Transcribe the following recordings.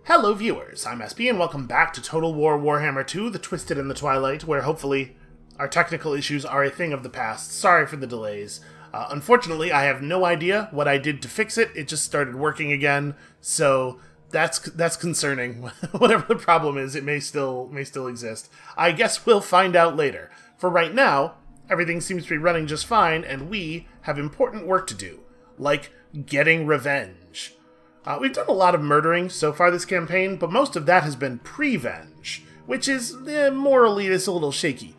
Hello viewers, I'm SB and welcome back to Total War Warhammer 2, The Twisted and the Twilight, where hopefully our technical issues are a thing of the past. Sorry for the delays. Unfortunately, I have no idea what I did to fix it. It just started working again, so that's concerning. Whatever the problem is, it may still exist. I guess we'll find out later. For right now, everything seems to be running just fine, and we have important work to do, like getting revenge. We've done a lot of murdering so far this campaign, but most of that has been pre-venge, which is, morally, it's a little shaky.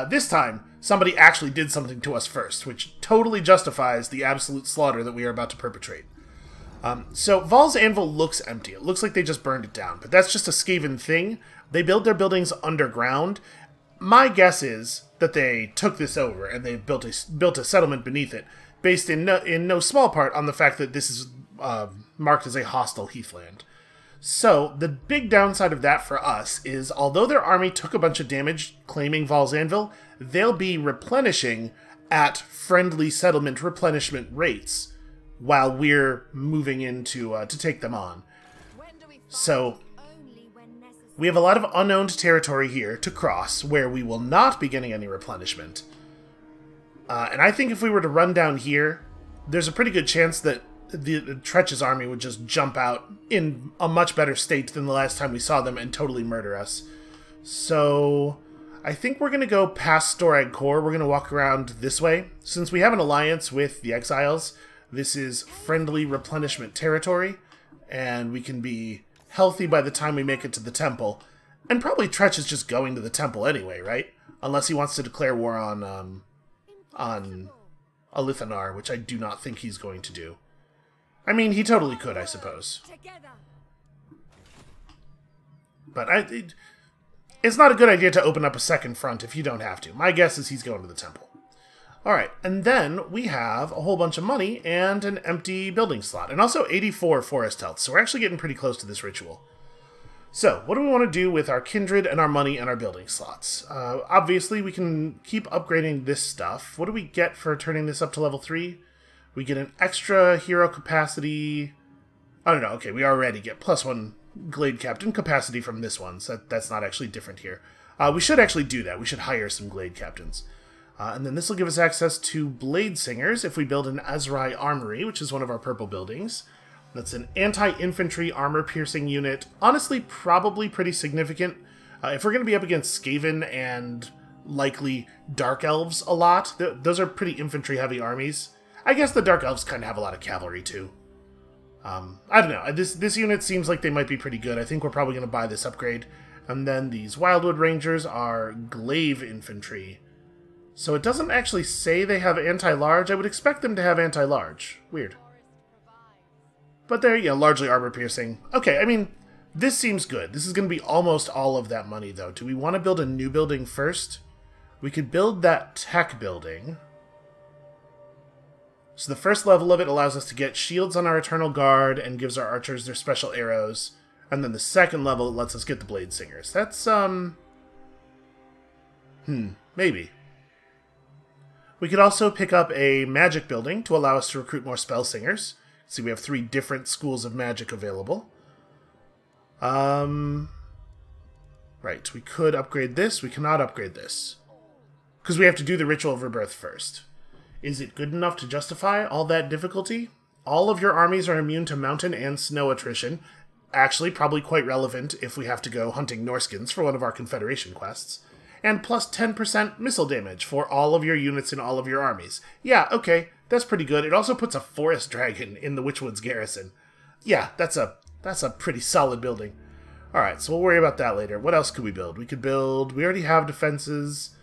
This time, somebody actually did something to us first, which totally justifies the absolute slaughter that we are about to perpetrate. So, Val's Anvil looks empty. It looks like they just burned it down, but that's just a Skaven thing. They build their buildings underground. My guess is that they took this over, and they built a settlement beneath it, based in no small part on the fact that this is marked as a hostile heathland. So, the big downside of that for us is, although their army took a bunch of damage claiming Val's Anvil, they'll be replenishing at friendly settlement replenishment rates while we're moving in to take them on. So, we have a lot of unowned territory here to cross where we will not be getting any replenishment. And I think if we were to run down here, there's a pretty good chance that the Tretch's army would just jump out in a much better state than the last time we saw them and totally murder us. So, I think we're going to go past Storag Core. We're going to walk around this way. Since we have an alliance with the Exiles, this is friendly replenishment territory, and we can be healthy by the time we make it to the temple. And probably Tretch is just going to the temple anyway, right? Unless he wants to declare war on Alithanar, which I do not think he's going to do. I mean, he totally could, I suppose. But it's not a good idea to open up a second front if you don't have to. My guess is he's going to the temple. Alright, and then we have a whole bunch of money and an empty building slot. And also 84 forest health, so we're actually getting pretty close to this ritual. So, what do we want to do with our kindred and our money and our building slots? Obviously, we can keep upgrading this stuff. What do we get for turning this up to level 3? We get an extra hero capacity. Oh, no, okay, we already get +1 Glade Captain capacity from this one, so that's not actually different here. We should actually do that. We should hire some Glade Captains. And then this will give us access to Blade Singers if we build an Azrai Armory, which is one of our purple buildings. That's an anti-infantry armor-piercing unit. Honestly, probably pretty significant. If we're going to be up against Skaven and likely Dark Elves a lot, those are pretty infantry-heavy armies. I guess the Dark Elves kind of have a lot of cavalry, too. I don't know. This unit seems like they might be pretty good. I think we're probably going to buy this upgrade. And then these Wildwood Rangers are Glaive Infantry. So it doesn't actually say they have anti-large. I would expect them to have anti-large. Weird. But they're, yeah, largely armor-piercing. Okay, I mean, this seems good. This is going to be almost all of that money, though. Do we want to build a new building first? We could build that tech building. So the first level of it allows us to get shields on our Eternal Guard and gives our archers their special arrows. And then the second level lets us get the Blade Singers. That's, maybe. We could also pick up a magic building to allow us to recruit more spell singers. See, we have 3 different schools of magic available. Right, we could upgrade this. We cannot upgrade this, because we have to do the Ritual of Rebirth first. Is it good enough to justify all that difficulty? All of your armies are immune to mountain and snow attrition. Actually, probably quite relevant if we have to go hunting Norskins for one of our Confederation quests. And plus 10% missile damage for all of your units in all of your armies. Yeah, okay, that's pretty good. It also puts a Forest Dragon in the Witchwoods Garrison. Yeah, that's a pretty solid building. Alright, so we'll worry about that later. What else could we build? We already have defenses.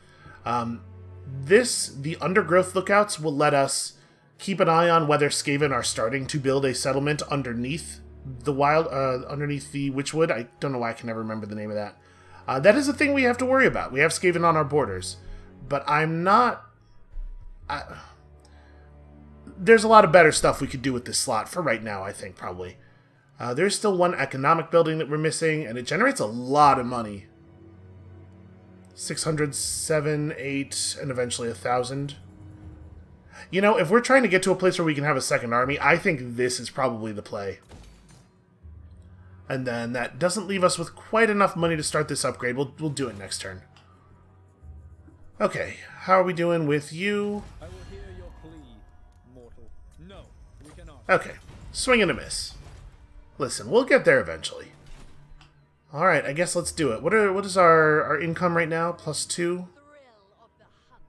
The Undergrowth Lookouts will let us keep an eye on whether Skaven are starting to build a settlement underneath the Witchwood. I don't know why I can never remember the name of that. That is a thing we have to worry about. We have Skaven on our borders. But I'm not... there's a lot of better stuff we could do with this slot for right now, I think, probably. There's still one economic building that we're missing, and it generates a lot of money. 600, 7, 8, and eventually 1,000. You know, if we're trying to get to a place where we can have a second army, I think this is probably the play. And then that doesn't leave us with quite enough money to start this upgrade. We'll do it next turn. Okay, how are we doing with you? I will hear your plea, mortal. No, we cannot. Okay, swing and a miss. Listen, we'll get there eventually. Alright, I guess let's do it. What is our income right now? +2?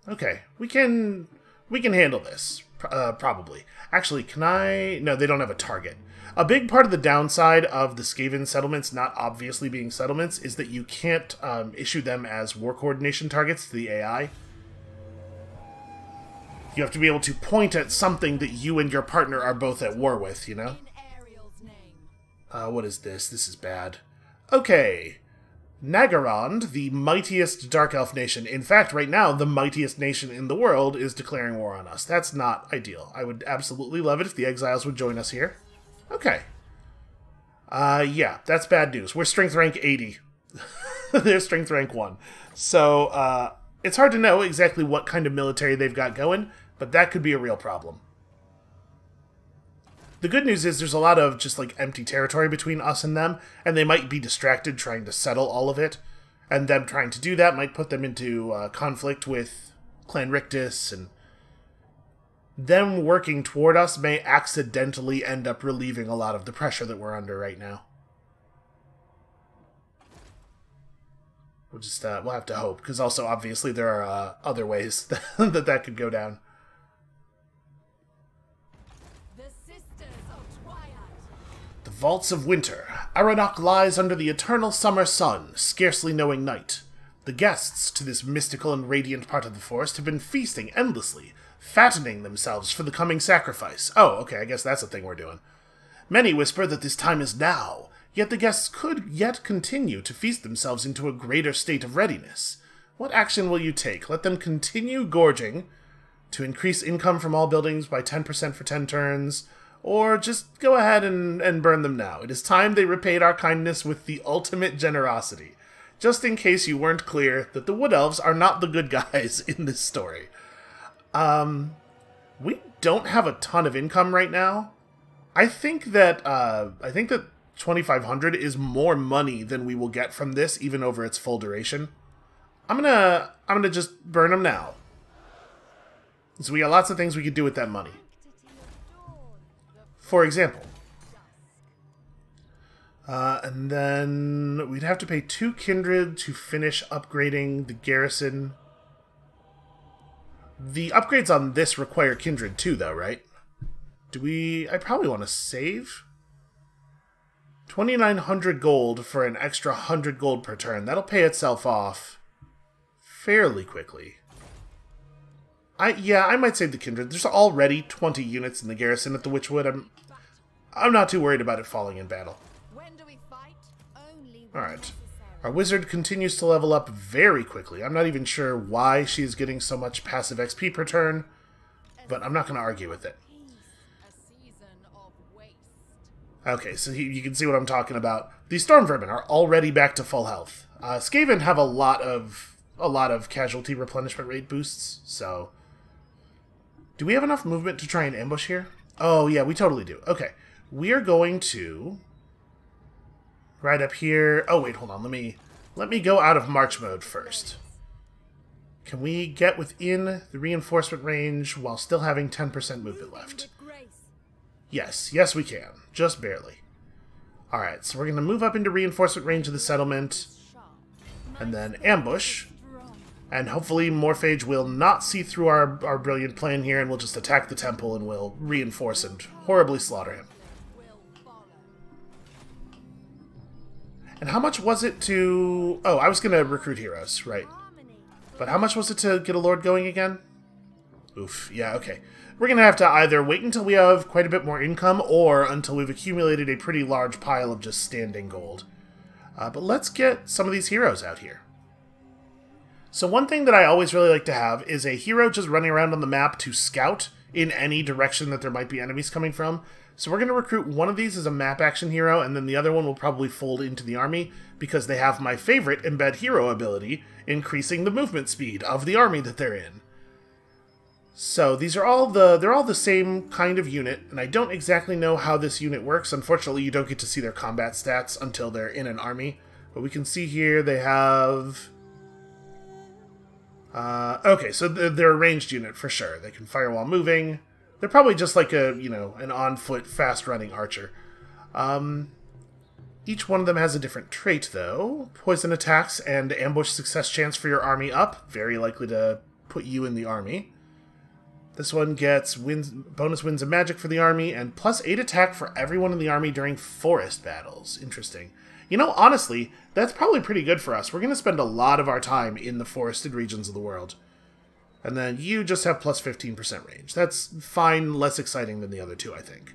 Okay, we can handle this. Probably. Actually, can I... No, they don't have a target. A big part of the downside of the Skaven settlements not obviously being settlements is that you can't issue them as war coordination targets to the AI. You have to be able to point at something that you and your partner are both at war with, you know? What is this? This is bad. Okay. Nagarond, the mightiest Dark Elf nation. In fact, right now, the mightiest nation in the world is declaring war on us. That's not ideal. I would absolutely love it if the Exiles would join us here. Okay. Yeah, that's bad news. We're strength rank 80. They're strength rank 1. So, it's hard to know exactly what kind of military they've got going, but that could be a real problem. The good news is there's a lot of just, like, empty territory between us and them, and they might be distracted trying to settle all of it, and them trying to do that might put them into conflict with Clan Rictus, and them working toward us may accidentally end up relieving a lot of the pressure that we're under right now. We'll just, we'll have to hope, because also, obviously, there are other ways that could go down. The Vaults of Winter. Aranok lies under the eternal summer sun, scarcely knowing night. The guests to this mystical and radiant part of the forest have been feasting endlessly, fattening themselves for the coming sacrifice. Oh, okay, I guess that's a thing we're doing. Many whisper that this time is now, yet the guests could yet continue to feast themselves into a greater state of readiness. What action will you take? Let them continue gorging to increase income from all buildings by 10% for 10 turns, or just go ahead and burn them now. It is time they repaid our kindness with the ultimate generosity. Just in case you weren't clear that the Wood Elves are not the good guys in this story. We don't have a ton of income right now. I think that 2,500 is more money than we will get from this, even over its full duration. I'm gonna just burn them now. So we got lots of things we could do with that money. For example. And then we'd have to pay 2 kindred to finish upgrading the garrison. The upgrades on this require kindred too, though, right? I probably want to save? 2,900 gold for an extra 100 gold per turn. That'll pay itself off fairly quickly. Yeah, I might save the kindred. There's already 20 units in the garrison at the Witchwood. I'm not too worried about it falling in battle. Alright. Our wizard continues to level up very quickly. I'm not even sure why she's getting so much passive XP per turn, but I'm not going to argue with it. Okay, so you can see what I'm talking about. These Storm Vermin are already back to full health. Skaven have a lot of casualty replenishment rate boosts, so... Do we have enough movement to try and ambush here? Oh, yeah, we totally do. Okay, we are going to... Right up here... Oh, wait, hold on, let me go out of March mode first. Can we get within the reinforcement range while still having 10% movement left? Yes, we can. Just barely. Alright, so we're going to move up into reinforcement range of the settlement, and then ambush, and hopefully Morphage will not see through our brilliant plan here, and we'll just attack the temple and we'll reinforce and horribly slaughter him. And how much was it to... Oh, I was going to recruit heroes, right. But how much was it to get a lord going again? Oof, yeah, okay. We're going to have to either wait until we have quite a bit more income, or until we've accumulated a pretty large pile of just standing gold. But let's get some of these heroes out here. So one thing that I always really like to have is a hero just running around on the map to scout in any direction that there might be enemies coming from. So we're going to recruit one of these as a map action hero, and then the other one will probably fold into the army, because they have my favorite embed hero ability, increasing the movement speed of the army that they're in. So these are they're all the same kind of unit, and I don't exactly know how this unit works. Unfortunately, you don't get to see their combat stats until they're in an army. But we can see here they have... okay, so they're a ranged unit for sure. They can fire while moving. They're probably just like a, you know, an on-foot, fast-running archer. Each one of them has a different trait, though. Poison attacks and ambush success chance for your army up. Very likely to put you in the army. This one gets bonus winds of magic for the army, and +8 attack for everyone in the army during forest battles. Interesting. You know, honestly, that's probably pretty good for us. We're going to spend a lot of our time in the forested regions of the world. And then you just have +15% range. That's fine, less exciting than the other two, I think.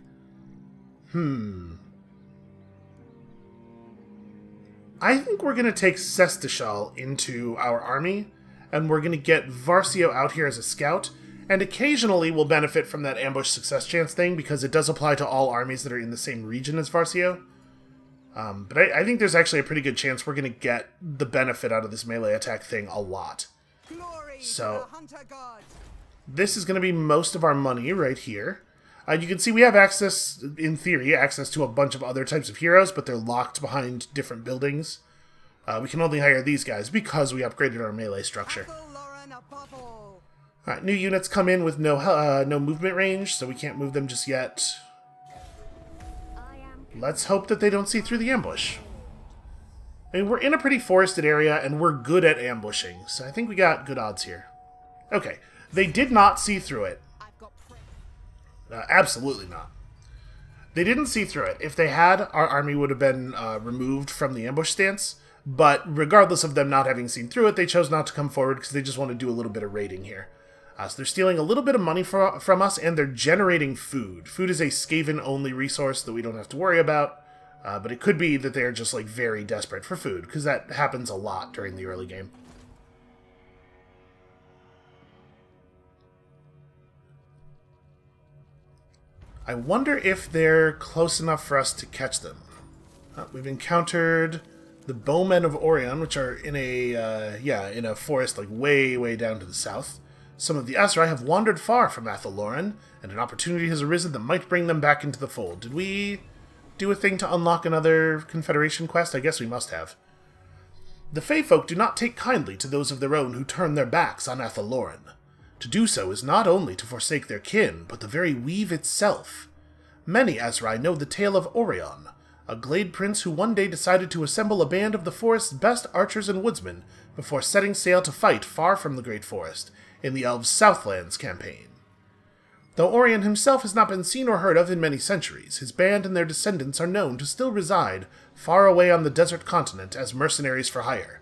I think we're going to take Sestashal into our army, and we're going to get Varsio out here as a scout, and occasionally we'll benefit from that ambush success chance thing, because it does apply to all armies that are in the same region as Varsio. But I think there's actually a pretty good chance we're going to get the benefit out of this melee attack thing a lot. So, this is going to be most of our money right here. You can see we have access, in theory, access to a bunch of other types of heroes, but they're locked behind different buildings. We can only hire these guys because we upgraded our melee structure. Alright, new units come in with no movement range, so we can't move them just yet. Let's hope that they don't see through the ambush. I mean, we're in a pretty forested area, and we're good at ambushing, so I think we got good odds here. Okay, they did not see through it. Absolutely not. They didn't see through it. If they had, our army would have been removed from the ambush stance, but regardless of them not having seen through it, they chose not to come forward because they just want to do a little bit of raiding here. So they're stealing a little bit of money from us, and they're generating food. Food is a Skaven-only resource that we don't have to worry about, but it could be that they're just like very desperate for food, because that happens a lot during the early game. I wonder if they're close enough for us to catch them. We've encountered the Bowmen of Orion, which are in a in a forest like way down to the south. Some of the Aserai have wandered far from Athaloran, and an opportunity has arisen that might bring them back into the fold. Did we do a thing to unlock another Confederation quest? I guess we must have. The Fey folk do not take kindly to those of their own who turn their backs on Athaloran. To do so is not only to forsake their kin, but the very weave itself. Many Aserai know the tale of Orion, a glade prince who one day decided to assemble a band of the forest's best archers and woodsmen before setting sail to fight far from the Great Forest in the Elves' Southlands campaign. Though Orion himself has not been seen or heard of in many centuries, his band and their descendants are known to still reside far away on the desert continent as mercenaries for hire.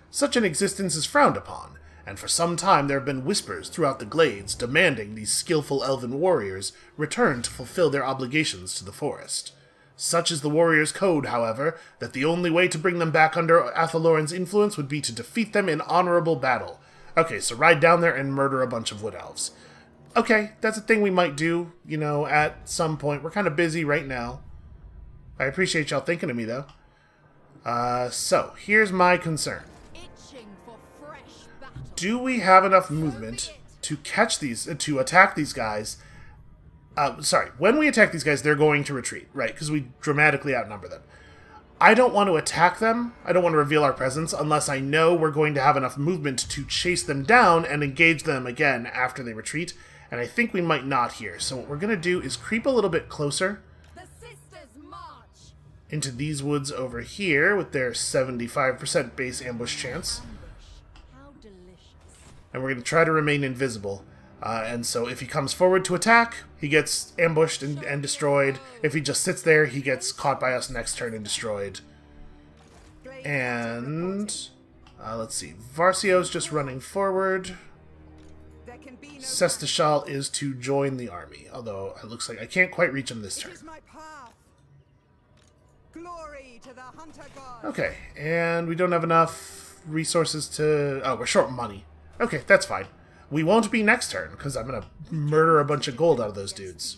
Such an existence is frowned upon, and for some time there have been whispers throughout the glades demanding these skillful elven warriors return to fulfill their obligations to the forest. Such is the warriors' code, however, that the only way to bring them back under Athaloran's influence would be to defeat them in honorable battle. Okay, so ride down there and murder a bunch of wood elves. Okay, that's a thing we might do, you know, at some point. We're kind of busy right now. I appreciate y'all thinking of me, though. So, here's my concern. Do we have enough movement to catch these, to attack these guys? Sorry, when we attack these guys, they're going to retreat, right? Because we dramatically outnumber them. I don't want to attack them. I don't want to reveal our presence unless I know we're going to have enough movement to chase them down and engage them again after they retreat. And I think we might not here. So what we're going to do is creep a little bit closer into these woods over here with their 75% base ambush chance. And we're going to try to remain invisible. And so if he comes forward to attack, he gets ambushed and destroyed. If he just sits there, he gets caught by us next turn and destroyed. And let's see. Varsio's just running forward. Sestashal is to join the army, although it looks like I can't quite reach him this turn. Okay, and we don't have enough resources to... Oh, we're short money. Okay, that's fine. We won't be next turn, because I'm going to murder a bunch of gold out of those dudes.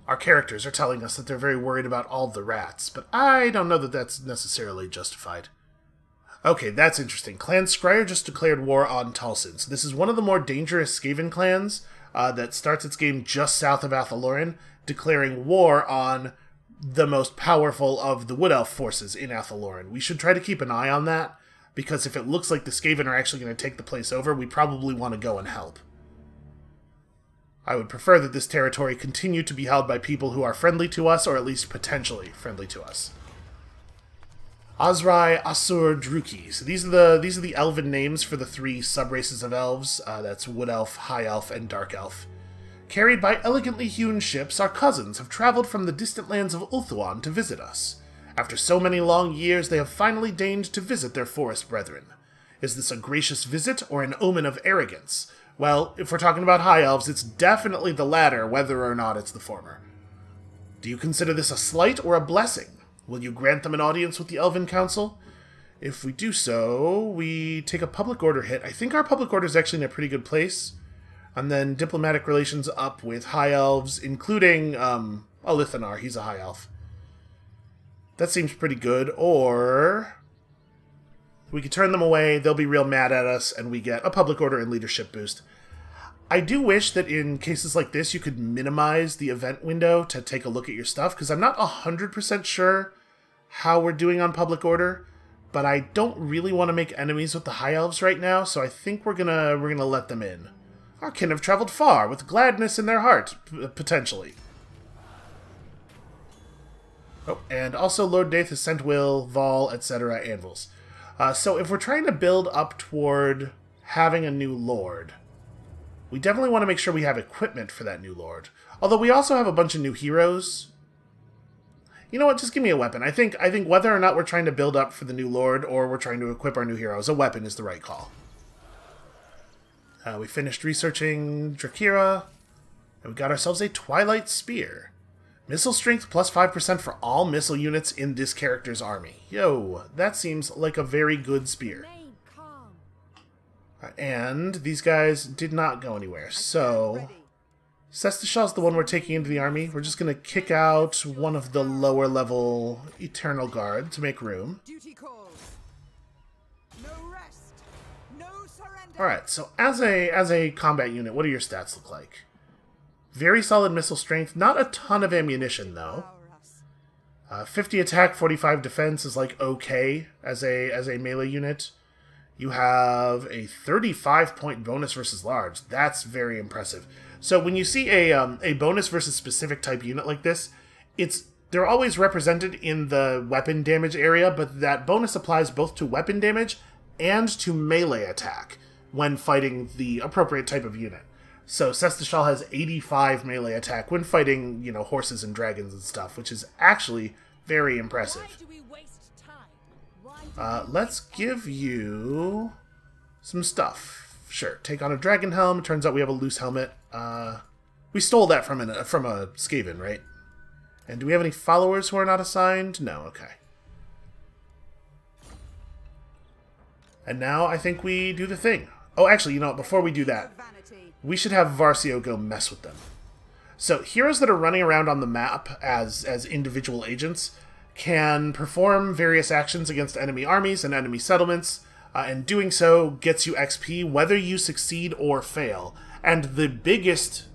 Our characters are telling us that they're very worried about all the rats, but I don't know that that's necessarily justified. Okay, that's interesting. Clan Scryer just declared war on Talsin. So this is one of the more dangerous Skaven clans that starts its game just south of Athaloran, declaring war on the most powerful of the Wood Elf forces in Athaloran. We should try to keep an eye on that, because if it looks like the Skaven are actually going to take the place over, we probably want to go and help. I would prefer that this territory continue to be held by people who are friendly to us, or at least potentially friendly to us. Azrai, Asur, Druki. So these are the elven names for the three subraces of elves. That's Wood Elf, High Elf, and Dark Elf. Carried by elegantly hewn ships, our cousins have traveled from the distant lands of Ulthuan to visit us. After so many long years, they have finally deigned to visit their forest brethren. Is this a gracious visit or an omen of arrogance? Well, if we're talking about High Elves, it's definitely the latter, whether or not it's the former. Do you consider this a slight or a blessing? Will you grant them an audience with the Elven Council? If we do so, we take a public order hit. I think our public order is actually in a pretty good place. And then diplomatic relations up with High Elves, including Alithanar. He's a High Elf. That seems pretty good. Or we could turn them away, they'll be real mad at us, and we get a public order and leadership boost. I do wish that in cases like this you could minimize the event window to take a look at your stuff, because I'm not 100% sure how we're doing on public order, but I don't really want to make enemies with the High Elves right now, so I think we're gonna let them in. Our kin have traveled far, with gladness in their heart, potentially. Oh, and also Lord Daith has sent Will, Vol, etc. anvils. So if we're trying to build up toward having a new lord, we definitely want to make sure we have equipment for that new lord. Although we also have a bunch of new heroes. You know what, just give me a weapon. I think whether or not we're trying to build up for the new lord or we're trying to equip our new heroes, a weapon is the right call. We finished researching Drakira, and we got ourselves a Twilight Spear. Missile strength plus 5% for all missile units in this character's army. Yo, that seems like a very good spear. And these guys did not go anywhere, so Sestashal's the one we're taking into the army. We're just going to kick out one of the lower level Eternal Guard to make room. Alright, so as a combat unit, what do your stats look like? Very solid missile strength, not a ton of ammunition though. 50 attack, 45 defense is like okay as a melee unit. You have a 35-point bonus versus large. That's very impressive. So when you see a bonus versus specific type unit like this, they're always represented in the weapon damage area, but that bonus applies both to weapon damage and to melee attack when fighting the appropriate type of unit. So Sestashal has 85 melee attack when fighting, horses and dragons and stuff, which is actually very impressive. Let's give you some stuff. Sure, take on a dragon helm. Turns out we have a loose helmet. We stole that from a Skaven, right? And do we have any followers who are not assigned? No, okay. And now I think we do the thing. Oh, actually, before we do that, we should have Varsio go mess with them. So heroes that are running around on the map as individual agents can perform various actions against enemy armies and enemy settlements, and doing so gets you XP whether you succeed or fail. And the biggest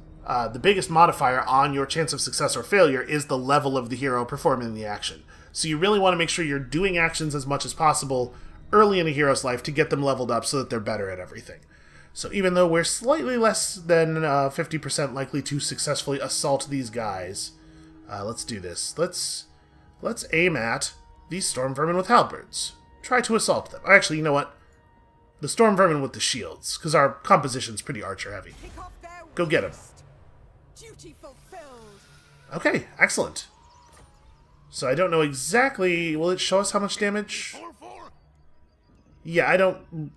modifier on your chance of success or failure is the level of the hero performing the action. So you really want to make sure you're doing actions as much as possible early in a hero's life to get them leveled up so that they're better at everything. So even though we're slightly less than 50% likely to successfully assault these guys, let's do this. Let's aim at these storm vermin with halberds. Try to assault them. Actually, you know what? The storm vermin with the shields, because our composition's pretty archer heavy. Go get them. Okay, excellent. So I don't know exactly. Will it show us how much damage? Yeah, I don't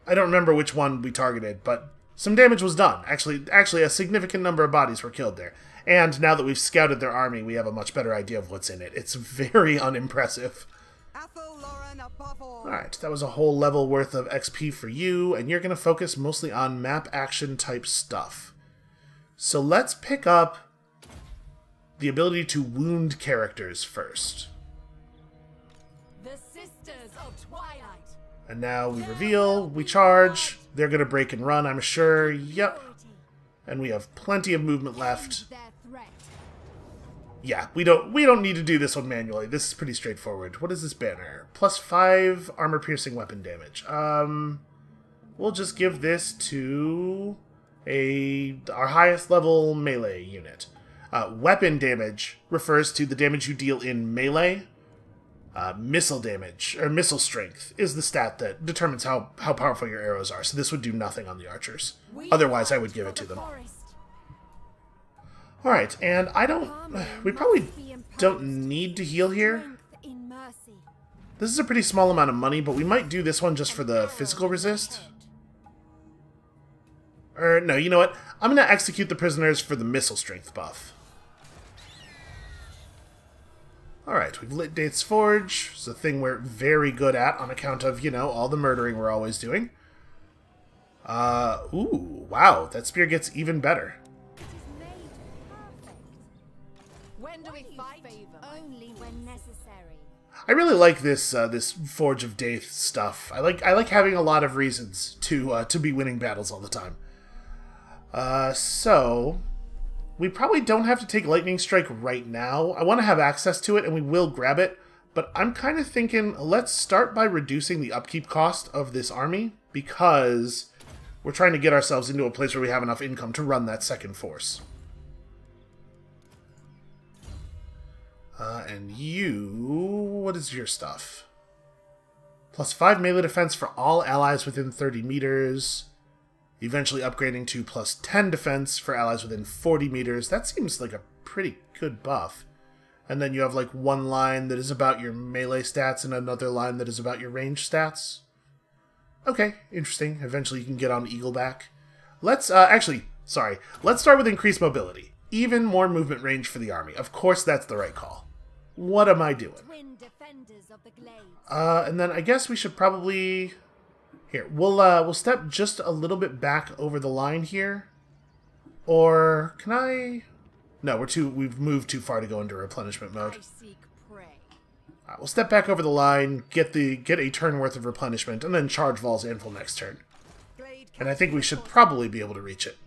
remember which one we targeted, but some damage was done. Actually, a significant number of bodies were killed there. And now that we've scouted their army, we have a much better idea of what's in it. It's very unimpressive. Alright, that was a whole level worth of XP for you, and you're going to focus mostly on map action type stuff. So let's pick up the ability to wound characters first. The Sisters of Twilight. And now we reveal, we charge. They're going to break and run, I'm sure. Yep. And we have plenty of movement left. Yeah, we don't need to do this one manually. This is pretty straightforward. What is this banner? +5 armor-piercing weapon damage. We'll just give this to our highest level melee unit. Weapon damage refers to the damage you deal in melee. Missile damage, or missile strength, is the stat that determines how powerful your arrows are. So this would do nothing on the archers. Otherwise, I would give it to them. Alright, and we probably don't need to heal here. This is a pretty small amount of money, but we might do this one just for the physical resist. Or, no, you know what? I'm going to execute the prisoners for the missile strength buff. Alright, we've lit Daith's Forge. It's a thing we're very good at on account of, you know, all the murdering we're always doing. Ooh, wow, that spear gets even better. When do we fight? Only when necessary. I really like this this Forge of Daith stuff. I like having a lot of reasons to be winning battles all the time. So we probably don't have to take Lightning Strike right now. I want to have access to it, and we will grab it. But I'm kind of thinking, let's start by reducing the upkeep cost of this army, because we're trying to get ourselves into a place where we have enough income to run that second force. And what is your stuff? +5 melee defense for all allies within 30 meters. Eventually upgrading to +10 defense for allies within 40 meters. That seems like a pretty good buff. And then you have like one line that is about your melee stats and another line that is about your range stats. Okay, interesting. Eventually you can get on Eagleback. Let's, let's start with increased mobility. Even more movement range for the army. Of course that's the right call. What am I doing? And then I guess we should probably... Here, we'll step just a little bit back over the line here. Or can I? No, we've moved too far to go into replenishment mode. Alright, we'll step back over the line, get a turn worth of replenishment, and then charge Val's Anvil next turn. And I think we should probably be able to reach it.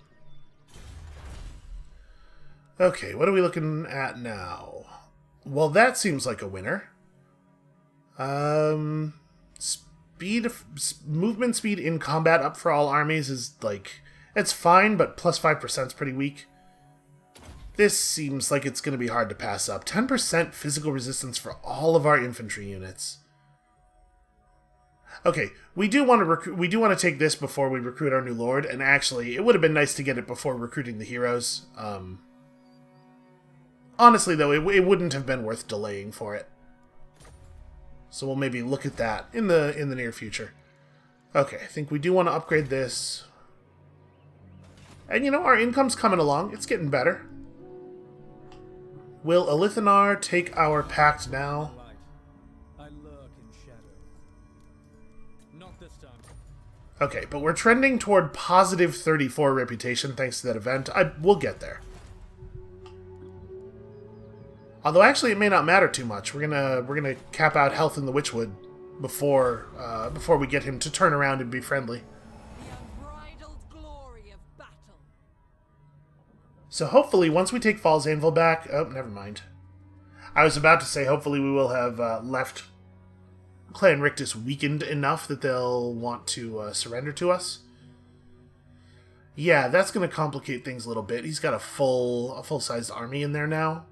Okay, what are we looking at now? Well, that seems like a winner. Movement speed in combat up for all armies is like, it's fine, but +5% is pretty weak. This seems like it's going to be hard to pass up. 10% physical resistance for all of our infantry units. Okay, we do want to take this before we recruit our new lord, and actually, it would have been nice to get it before recruiting the heroes. Honestly, though, it wouldn't have been worth delaying for it. So we'll maybe look at that in the near future. Okay, I think we do want to upgrade this. And you know, our income's coming along. It's getting better. Will Elithanar take our pact now? I lurk in shadow. Not this time. Okay, but we're trending toward positive 34 reputation thanks to that event. We'll get there. Although actually it may not matter too much. We're gonna cap out health in the Witchwood before we get him to turn around and be friendly. The unbridled glory of battle. So hopefully once we take Val's Anvil back... Oh, never mind. I was about to say hopefully we will have left Clan Rictus weakened enough that they'll want to surrender to us. Yeah, that's going to complicate things a little bit. He's got a full-sized army in there now.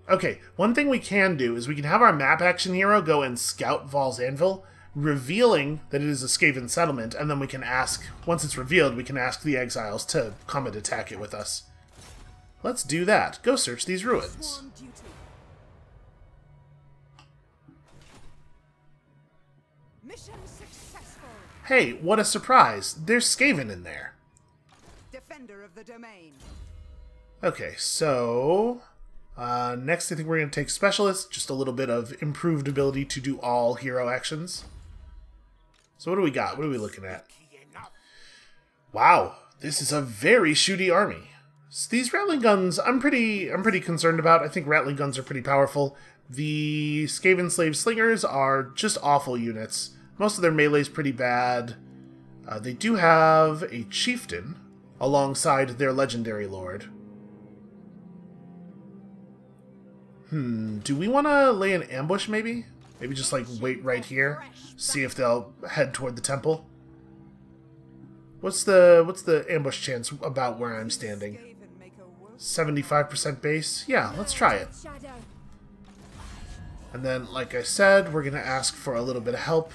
Okay, one thing we can do is we can have our map action hero go and scout Val's Anvil, revealing that it is a Skaven settlement, and then we can ask, once it's revealed, we can ask the exiles to come and attack it with us. Let's do that. Go search these ruins. Mission successful. Hey, what a surprise! There's Skaven in there. Defender of the domain. Okay, so... next I think we're going to take Specialist, just a little bit of improved ability to do all hero actions. So what do we got? What are we looking at? Wow, this is a very shooty army. So these Rattling Guns, I'm pretty concerned about. I think Rattling Guns are pretty powerful. The Skaven Slave Slingers are just awful units. Most of their melee's pretty bad. They do have a Chieftain alongside their Legendary Lord. Do we want to lay an ambush, maybe? Maybe just, like, wait right here? See if they'll head toward the temple? What's the ambush chance about where I'm standing? 75% base? Yeah, let's try it. And then, like I said, we're going to ask for a little bit of help.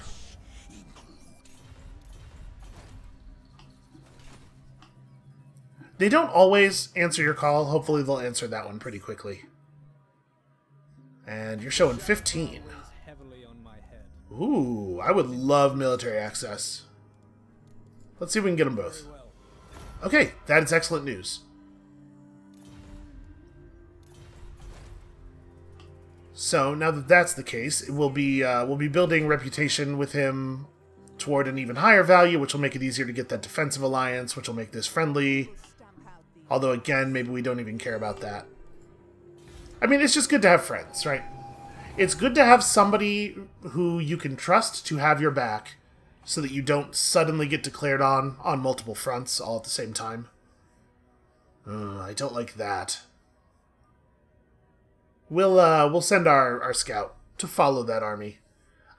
They don't always answer your call. Hopefully they'll answer that one pretty quickly. And you're showing 15. Ooh, I would love military access. Let's see if we can get them both. Okay, that is excellent news. So now that that's the case, we'll be building reputation with him toward an even higher value, which will make it easier to get that defensive alliance, which will make this friendly. Although again, maybe we don't even care about that. I mean, it's just good to have friends, right? It's good to have somebody who you can trust to have your back, so that you don't suddenly get declared on multiple fronts all at the same time. I don't like that. We'll send our scout to follow that army.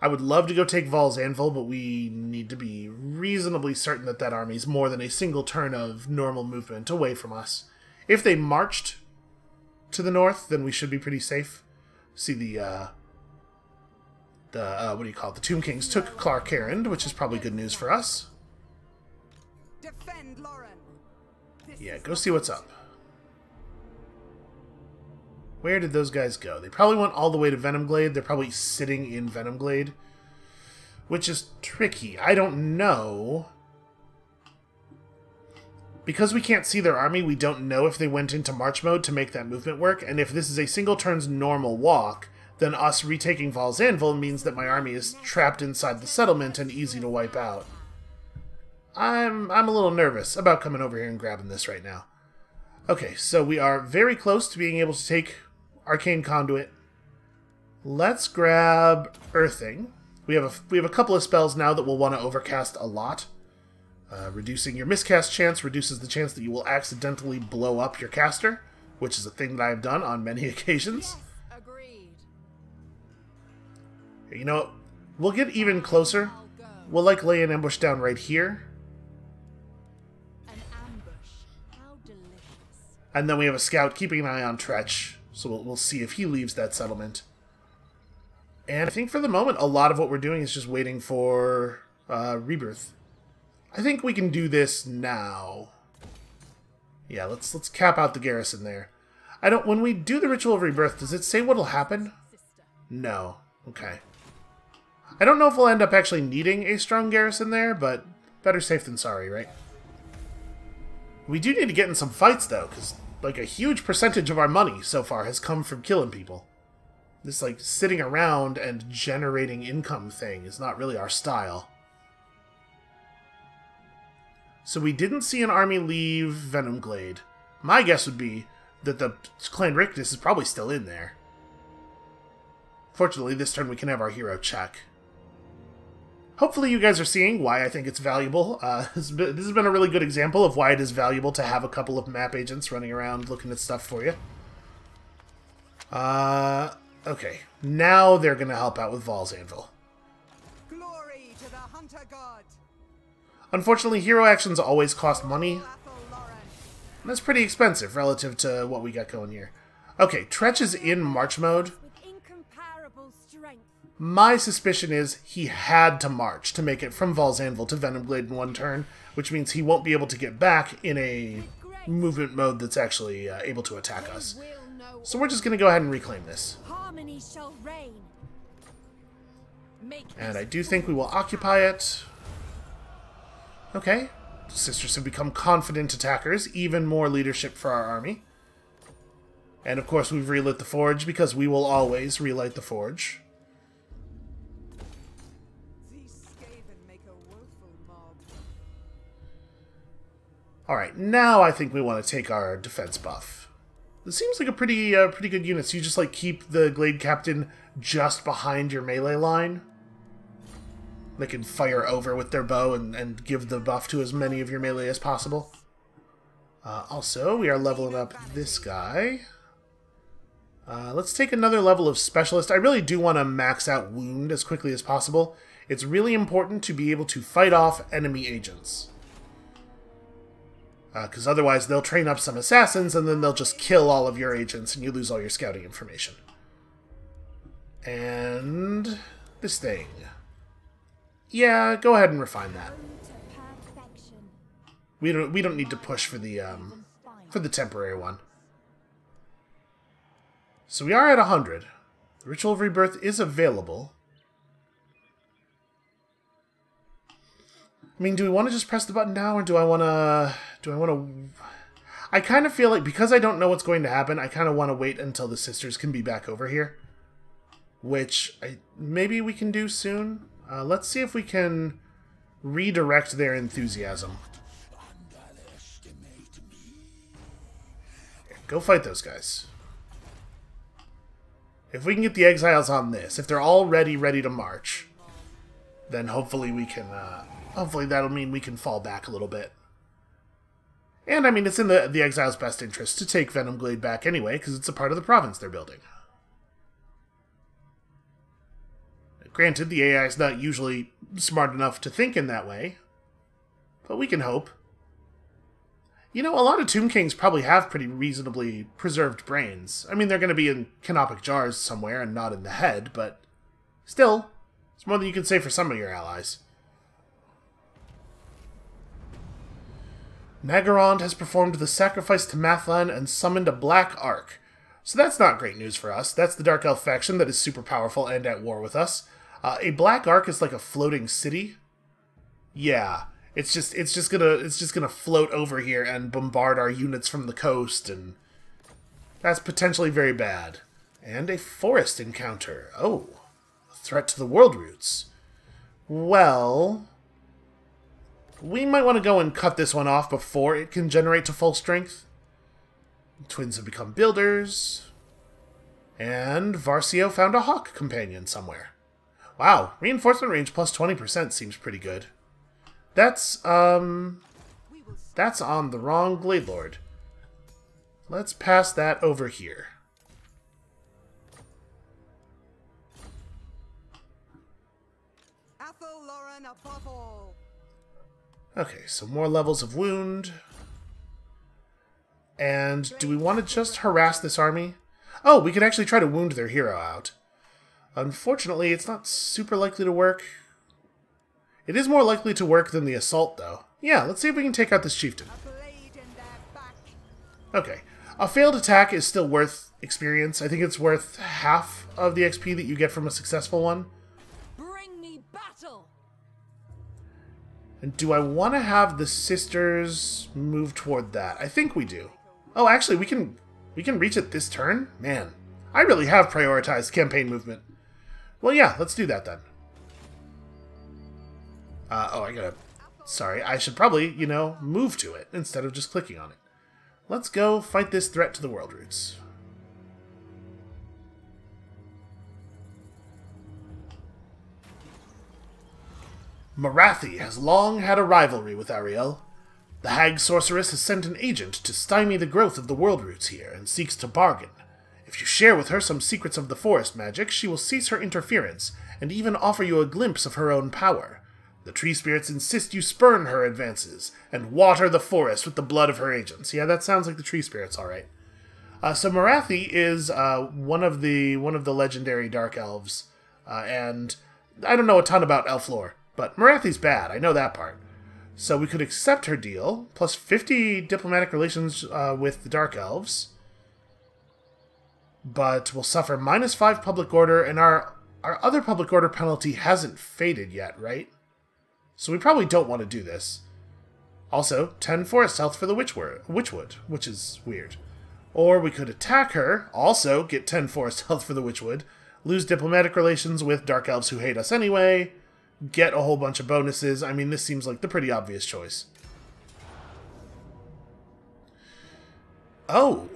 I would love to go take Val's Anvil, but we need to be reasonably certain that that army is more than a single turn of normal movement away from us. If they marched to the north, then we should be pretty safe. See the what do you call it? The Tomb Kings took Clark Errand, which is probably good news for us. Defend Lauren. Yeah, go see what's up. Where did those guys go? They probably went all the way to Venomglade. They're probably sitting in Venomglade, which is tricky. I don't know. Because we can't see their army, we don't know if they went into march mode to make that movement work, and if this is a single turn's normal walk, then us retaking Val's Anvil means that my army is trapped inside the settlement and easy to wipe out. I'm a little nervous about coming over here and grabbing this right now. Okay, so we are very close to being able to take Arcane Conduit. Let's grab Earthing. We have a couple of spells now that we'll want to overcast a lot. Reducing your miscast chance reduces the chance that you will accidentally blow up your caster, which is a thing that I have done on many occasions. Yes, agreed. You know, we'll get even closer. We'll lay an ambush down right here. An ambush. How delicious. And then we have a scout keeping an eye on Tretch, so we'll see if he leaves that settlement. And I think for the moment, a lot of what we're doing is just waiting for Rebirth. I think we can do this now. Yeah, let's cap out the garrison there. When we do the Ritual of Rebirth, does it say what'll happen? No. Okay. I don't know if we'll end up actually needing a strong garrison there, but better safe than sorry, right? We do need to get in some fights, though, because, like, a huge percentage of our money so far has come from killing people. This, like, sitting around and generating income thing is not really our style. So we didn't see an army leave Venomglade. My guess would be that the Clan Rictus is probably still in there. Fortunately, this turn we can have our hero check. Hopefully you guys are seeing why I think it's valuable. This has been a really good example of why it is valuable to have a couple of map agents running around looking at stuff for you. Okay. Now they're going to help out with Val's Anvil. Glory to the Hunter God. Unfortunately, hero actions always cost money. And that's pretty expensive relative to what we got going here. Okay, Tretch is in march mode. With incomparable strength. My suspicion is he had to march to make it from Val's Anvil to Venomglade in one turn, which means he won't be able to get back in a movement mode that's actually able to attack us. So we're just going to go ahead and reclaim this. Harmony shall reign. And I do think we will occupy it. Okay. Sisters have become confident attackers, even more leadership for our army. And of course we've relit the forge, because we will always relight the forge. These Skaven make a woeful mob. Alright, now I think we want to take our defense buff. This seems like a pretty pretty good unit. So you just like keep the Glade Captain just behind your melee line. They can fire over with their bow and give the buff to as many of your melee as possible. Also, we are leveling up this guy. Let's take another level of Specialist. I really do want to max out Wound as quickly as possible. It's really important to be able to fight off enemy agents. Because otherwise they'll train up some assassins and then they'll just kill all of your agents and you lose all your scouting information. And this thing. Yeah, go ahead and refine that. We don't need to push for the temporary one. So we are at 100. The Ritual of Rebirth is available. I mean, do we want to just press the button now, or do I want to... I kind of feel like, because I don't know what's going to happen, I kind of want to wait until the sisters can be back over here. Which, maybe we can do soon. Let's see if we can redirect their enthusiasm. Here, go fight those guys. If we can get the exiles on this, if they're all ready to march, then hopefully we can... hopefully that'll mean we can fall back a little bit. And, I mean, it's in the Exile's best interest to take Venom Glade back anyway, because it's a part of the province they're building. Granted, the AI is not usually smart enough to think in that way, but we can hope. You know, a lot of Tomb Kings probably have pretty reasonably preserved brains. I mean, they're going to be in canopic jars somewhere and not in the head, but still, it's more than you can say for some of your allies. Nagarond has performed the sacrifice to Mathlan and summoned a Black Ark. So that's not great news for us. That's the Dark Elf faction that is super powerful and at war with us. A Black Ark is like a floating city. Yeah, it's just gonna float over here and bombard our units from the coast, and that's potentially very bad. And a forest encounter. Oh, a threat to the world roots. Well, we might want to go and cut this one off before it can generate to full strength. Twins have become builders. And Varcio found a hawk companion somewhere. Wow, reinforcement range plus 20% seems pretty good. That's on the wrong Glade Lord. Let's pass that over here. Athel Lauren above all. Okay, so more levels of wound. And do we want to just harass this army? Oh, we could actually try to wound their hero out. Unfortunately, it's not super likely to work. It is more likely to work than the assault, though. Yeah, let's see if we can take out this chieftain. A blade in their back. Okay. A failed attack is still worth experience. I think it's worth half of the XP that you get from a successful one. Bring me battle. And do I want to have the sisters move toward that? I think we do. Oh, actually, we can reach it this turn? Man, I really have prioritized campaign movement. Well, yeah, let's do that then. Sorry, I should probably, you know, move to it instead of just clicking on it. Let's go fight this threat to the world roots. Morathi has long had a rivalry with Ariel. The Hag Sorceress has sent an agent to stymie the growth of the world roots here and seeks to bargain. If you share with her some secrets of the forest magic, she will cease her interference and even offer you a glimpse of her own power. The tree spirits insist you spurn her advances and water the forest with the blood of her agents. Yeah, that sounds like the tree spirits, all right. So Morathi is one of the legendary dark elves, and I don't know a ton about elf lore, but Morathi's bad. I know that part. So we could accept her deal, plus 50 diplomatic relations with the dark elves, but we'll suffer -5 public order, and our other public order penalty hasn't faded yet, right? So we probably don't want to do this. Also, 10 forest health for the Witchwood, which is weird. Or we could attack her, also get 10 forest health for the Witchwood, lose diplomatic relations with dark elves who hate us anyway, get a whole bunch of bonuses. I mean, this seems like the pretty obvious choice. Oh!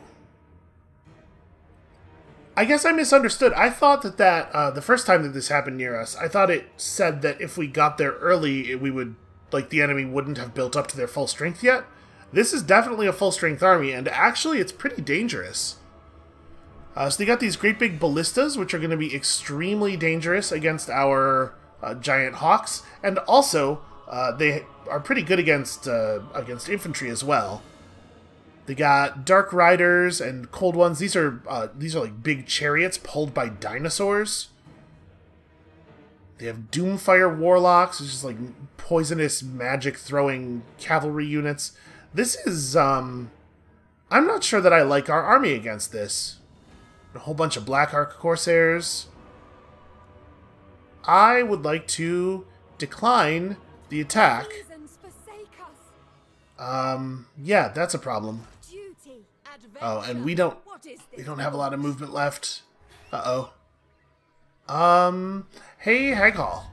I guess I misunderstood. I thought that the first time that this happened near us, I thought it said that if we got there early, we would, like, the enemy wouldn't have built up to their full strength yet. This is definitely a full-strength army, and actually it's pretty dangerous. So they got these great big ballistas, which are going to be extremely dangerous against our giant hawks, and also they are pretty good against infantry as well. They got Dark Riders and Cold Ones. These are like big chariots pulled by dinosaurs. They have Doomfire Warlocks, which is like poisonous magic throwing cavalry units. This is I'm not sure that I like our army against this. A whole bunch of Black Ark Corsairs. I would like to decline the attack. Reasons forsake us. Yeah, that's a problem. Duty. Oh, and we don't What is this? have a lot of movement left. Uh-oh. Hey, Haghal.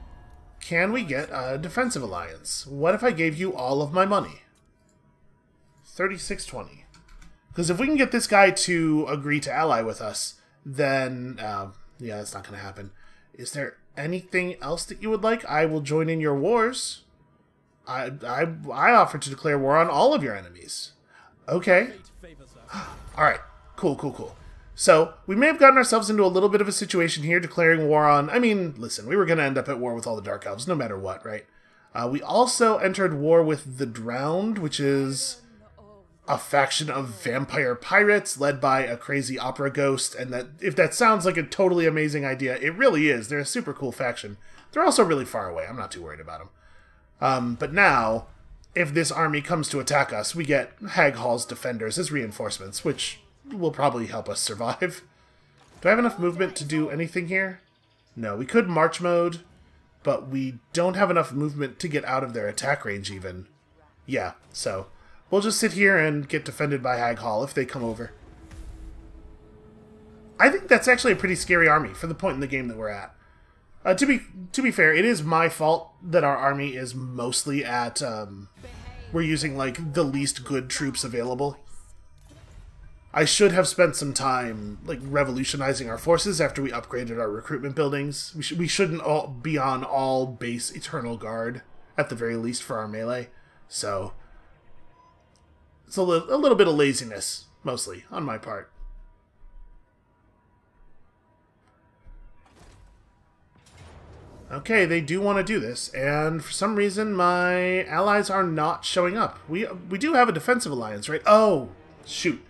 Can we get a defensive alliance? What if I gave you all of my money? 3620. Because if we can get this guy to agree to ally with us, then, yeah, that's not going to happen. Is there anything else that you would like? I will join in your wars. I offer to declare war on all of your enemies. Okay. Alright. Cool, cool, cool. So, we may have gotten ourselves into a little bit of a situation here, declaring war on... I mean, listen, we were going to end up at war with all the Dark Elves, no matter what, right? We also entered war with the Drowned, which is a faction of vampire pirates led by a crazy opera ghost, and that if that sounds like a totally amazing idea, it really is. They're a super cool faction. They're also really far away. I'm not too worried about them. But now, if this army comes to attack us, we get Haghal's defenders as reinforcements, which will probably help us survive. Do I have enough movement to do anything here? No, we could march mode, but we don't have enough movement to get out of their attack range even. Yeah, so we'll just sit here and get defended by Haghal if they come over. I think that's actually a pretty scary army for the point in the game that we're at. To be fair, it is my fault that our army is mostly at, we're using, like, the least good troops available. I should have spent some time, like, revolutionizing our forces after we upgraded our recruitment buildings. We shouldn't all be on all base Eternal Guard, at the very least, for our melee. So it's a little bit of laziness, mostly, on my part. Okay, they do want to do this, and for some reason my allies are not showing up. We do have a defensive alliance, right? Oh, shoot.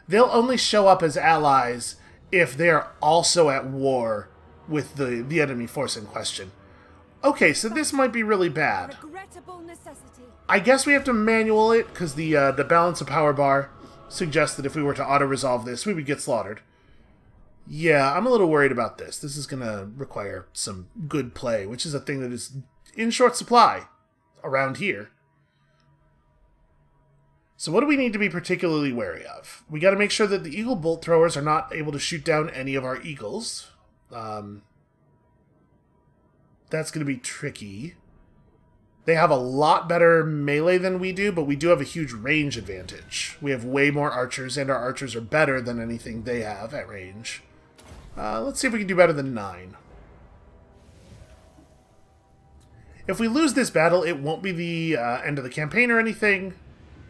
They'll only show up as allies if they're also at war with the enemy force in question. Okay, so this might be really bad. Regrettable necessity. I guess we have to manual it, because the balance of power bar suggests that if we were to auto-resolve this, we would get slaughtered. Yeah, I'm a little worried about this. This is going to require some good play, which is a thing that is in short supply around here. So what do we need to be particularly wary of? We got to make sure that the eagle bolt throwers are not able to shoot down any of our eagles. That's going to be tricky. They have a lot better melee than we do, but we do have a huge range advantage. We have way more archers, and our archers are better than anything they have at range. Let's see if we can do better than 9. If we lose this battle, it won't be the end of the campaign or anything.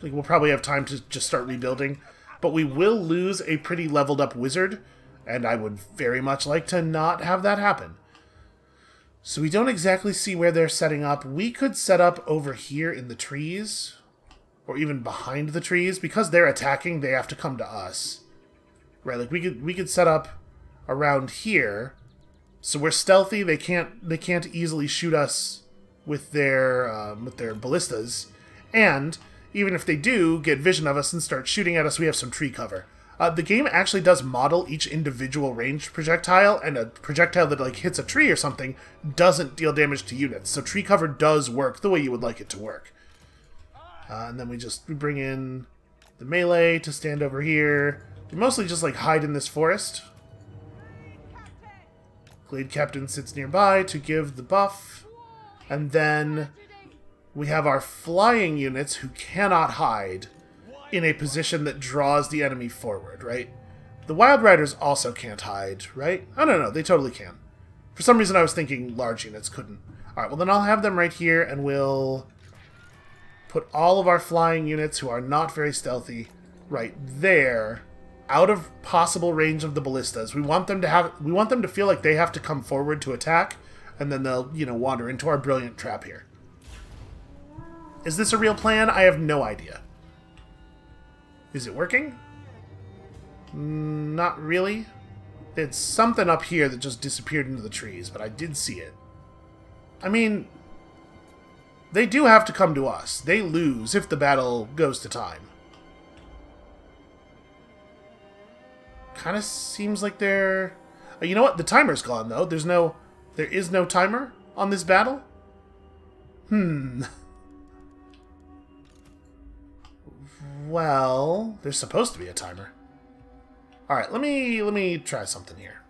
Like, we'll probably have time to just start rebuilding. But we will lose a pretty leveled up wizard, and I would very much like to not have that happen. So we don't exactly see where they're setting up. We could set up over here in the trees, or even behind the trees. Because they're attacking, they have to come to us. Right, like we could set up around here. So we're stealthy, they can't easily shoot us with their ballistas. And even if they do get vision of us and start shooting at us, we have some tree cover. The game actually does model each individual ranged projectile, and a projectile that like hits a tree or something doesn't deal damage to units. So tree cover does work the way you would like it to work. And then we bring in the melee to stand over here. We mostly just like hide in this forest. Glade Captain sits nearby to give the buff. And then we have our flying units who cannot hide in a position that draws the enemy forward, right? The Wild Riders also can't hide, right? Oh, no, they totally can. For some reason I was thinking large units couldn't. Alright, well then I'll have them right here, and we'll put all of our flying units who are not very stealthy right there, out of possible range of the ballistas. We want them to feel like they have to come forward to attack, and then they'll, wander into our brilliant trap here. Is this a real plan? I have no idea. Is it working? Not really. It's something up here that just disappeared into the trees, but I did see it. I mean, they do have to come to us. They lose if the battle goes to time. Kind of seems like they're... you know what? The timer's gone, though. There is no timer on this battle? Well, there's supposed to be a timer. Alright, let me try something here.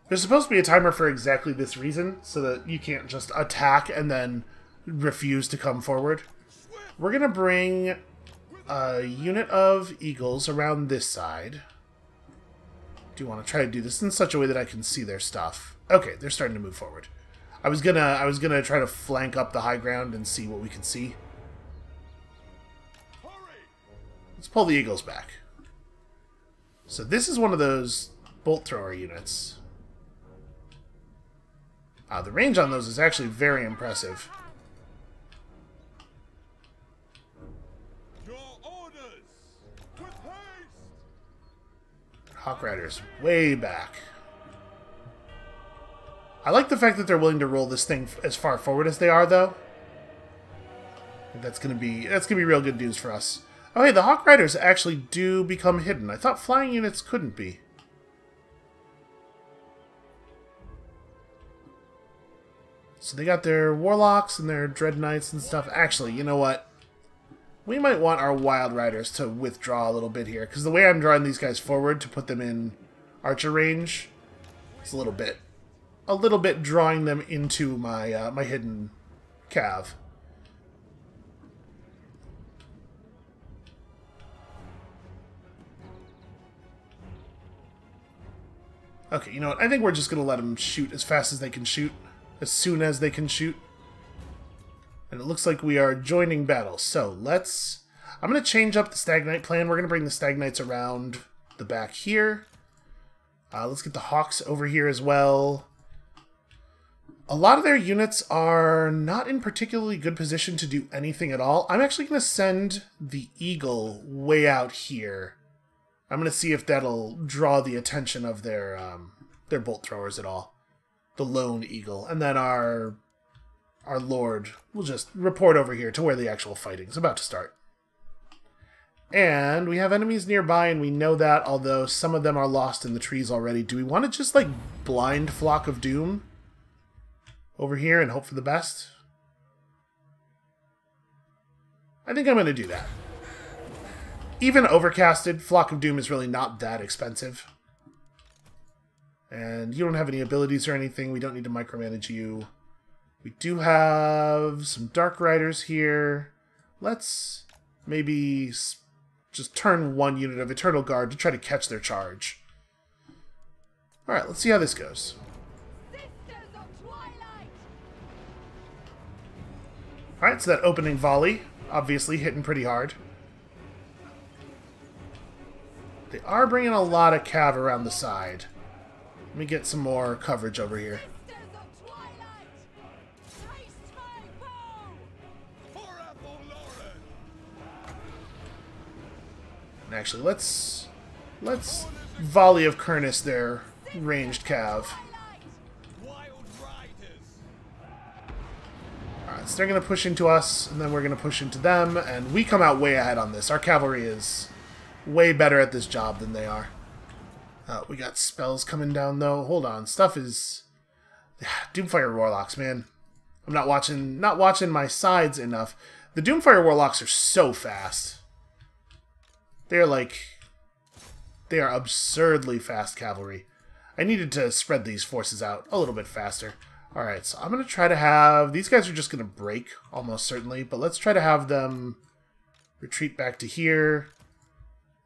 There's supposed to be a timer for exactly this reason, so that you can't just attack and then refuse to come forward. We're gonna bring a unit of eagles around this side. Do you want to try to do this in such a way that I can see their stuff? Okay, they're starting to move forward. I was gonna try to flank up the high ground and see what we can see. Let's pull the eagles back. So this is one of those bolt thrower units. The range on those is actually very impressive. Your orders! With haste! Hawk Riders way back. I like the fact that they're willing to roll this thing as far forward as they are, though. I think that's gonna be real good news for us. Oh, hey, the Hawk Riders actually do become hidden. I thought flying units couldn't be. So they got their Warlocks and their Dread Knights and stuff. Actually, you know what? We might want our Wild Riders to withdraw a little bit here, because the way I'm drawing these guys forward to put them in archer range is a little bit drawing them into my my hidden cav. Okay, you know what? I think we're just going to let them shoot as fast as they can shoot. As soon as they can shoot. And it looks like we are joining battle. So, let's... I'm going to change up the Stag Knight plan. We're going to bring the Stag Knights around the back here. Let's get the Hawks over here as well. A lot of their units are not in particularly good position to do anything at all. I'm actually going to send the Eagle way out here. I'm going to see if that'll draw the attention of their bolt throwers at all. The lone Eagle. And then our Lord will just report over here to where the actual fighting's about to start. And we have enemies nearby, and we know that, although some of them are lost in the trees already. Do we want to just, like, blind Flock of Doom over here and hope for the best? I think I'm going to do that. Even overcasted, Flock of Doom is really not that expensive. And you don't have any abilities or anything. We don't need to micromanage you. We do have some Dark Riders here. Let's maybe just turn one unit of Eternal Guard to try to catch their charge. Alright, let's see how this goes. Alright, so that opening volley, obviously hitting pretty hard. They are bringing a lot of cav around the side. Let me get some more coverage over here. And actually, let's volley of Kurnus their ranged cav. Alright, so they're going to push into us, and then we're going to push into them, and we come out way ahead on this. Our cavalry is way better at this job than they are. We got spells coming down, though. Hold on. Stuff is... Doomfire Warlocks, man. I'm not watching my sides enough. The Doomfire Warlocks are so fast. They are absurdly fast cavalry. I needed to spread these forces out a little bit faster. Alright, so I'm going to try to have... These guys are just going to break, almost certainly. But let's try to have them retreat back to here.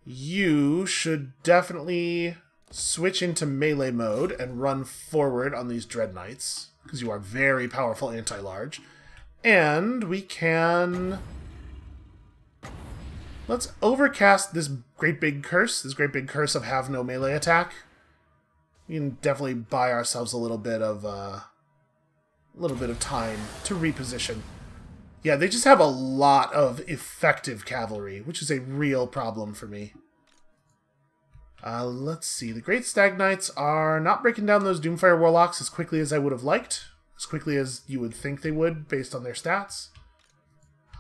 You should definitely switch into melee mode and run forward on these Dread Knights, because you are very powerful anti-large. And we can... let's overcast this great big curse of have no melee attack. We can definitely buy ourselves a little bit of time to reposition. Yeah, they just have a lot of effective cavalry, which is a real problem for me. Let's see. The Great Stag Knights are not breaking down those Doomfire Warlocks as quickly as I would have liked. As quickly as you would think they would, based on their stats.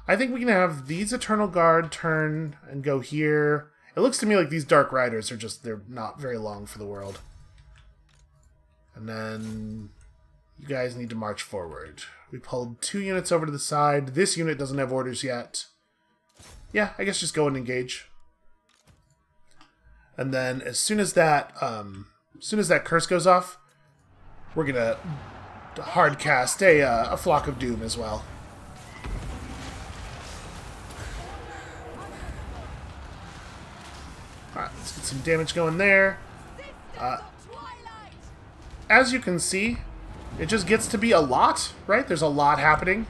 I think we can have these Eternal Guard turn and go here. It looks to me like these Dark Riders are just, they're not very long for the world. And then you guys need to march forward. We pulled 2 units over to the side. This unit doesn't have orders yet. Yeah, I guess just go and engage. And then as soon as that curse goes off, we're gonna hard cast a Flock of Doom as well. Alright, let's get some damage going there. As you can see, it just gets to be a lot, right? There's a lot happening.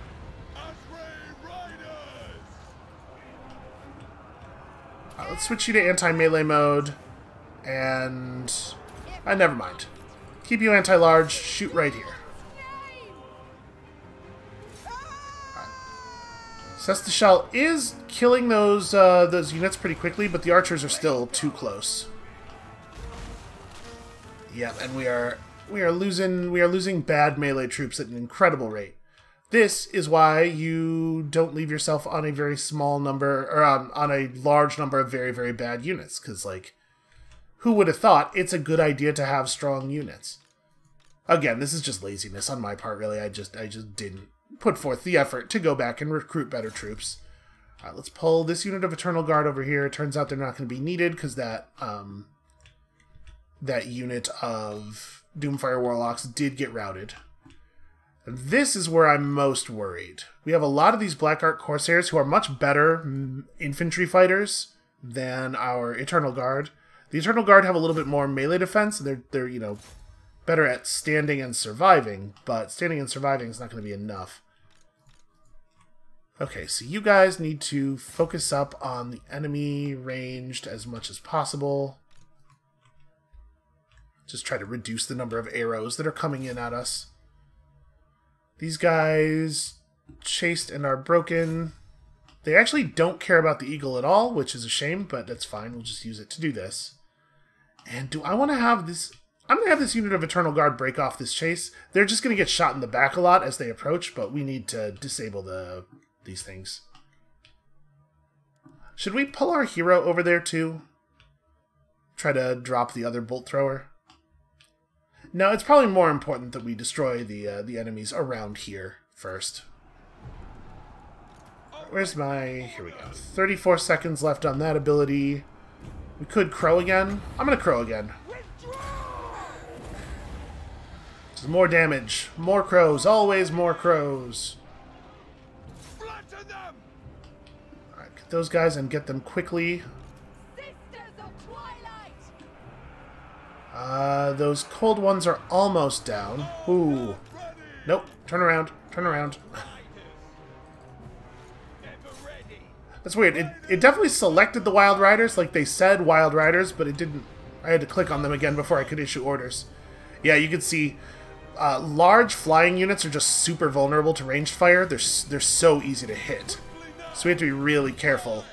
Let's switch you to anti-melee mode, and... never mind. Keep you anti-large, shoot right here. Sestashal is killing those units pretty quickly, but the archers are still too close. Yeah, and we are losing bad melee troops at an incredible rate. This is why you don't leave yourself on a very small number, or on a large number of very, very bad units, because, like, who would have thought it's a good idea to have strong units? Again, this is just laziness on my part, really. I just didn't put forth the effort to go back and recruit better troops. Alright, let's pull this unit of Eternal Guard over here. It turns out they're not going to be needed, because that unit of Doomfire Warlocks did get routed. And this is where I'm most worried. We have a lot of these Black Ark Corsairs who are much better infantry fighters than our Eternal Guard. The Eternal Guard have a little bit more melee defense. They're you know, better at standing and surviving, but standing and surviving is not going to be enough. Okay, so you guys need to focus up on the enemy ranged as much as possible. Just try to reduce the number of arrows that are coming in at us. These guys chased and are broken. They actually don't care about the eagle at all, which is a shame, but that's fine. We'll just use it to do this. And do I want to have this... I'm going to have this unit of Eternal Guard break off this chase. They're just going to get shot in the back a lot as they approach, but we need to disable these things. Should we pull our hero over there too? Try to drop the other bolt thrower? No, it's probably more important that we destroy the enemies around here first. Where's my... Here we go. 34 seconds left on that ability. We could crow again. I'm going to crow again. Just more damage. More crows. Always more crows. Alright, get those guys and get them quickly. Those cold ones are almost down. Ooh. Nope. Turn around. Turn around. That's weird. It definitely selected the Wild Riders, like they said Wild Riders, but it didn't... I had to click on them again before I could issue orders. Yeah, you can see large flying units are just super vulnerable to ranged fire. They're so easy to hit. So we have to be really careful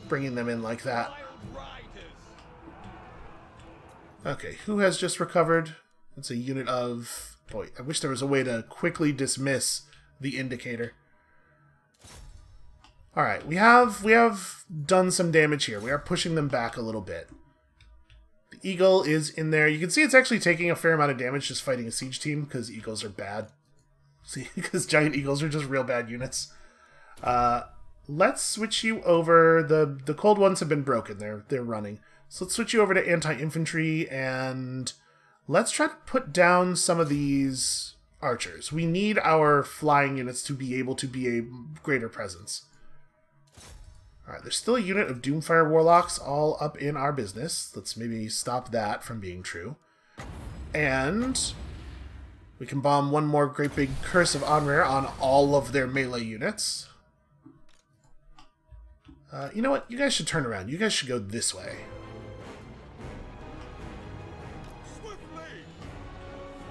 bringing them in like that. Okay, who has just recovered? It's a unit of... Boy, I wish there was a way to quickly dismiss the indicator. Alright, we have done some damage here. We are pushing them back a little bit. The eagle is in there. You can see it's actually taking a fair amount of damage just fighting a siege team, because eagles are bad. See, because giant eagles are just real bad units. Let's switch you over. The cold ones have been broken. They're running. So let's switch you over to anti-infantry, and let's try to put down some of these archers. We need our flying units to be able to be a greater presence. Alright, there's still a unit of Doomfire Warlocks all up in our business. Let's maybe stop that from being true. And we can bomb one more great big Curse of Onrare on all of their melee units. You know what? You guys should turn around. You guys should go this way.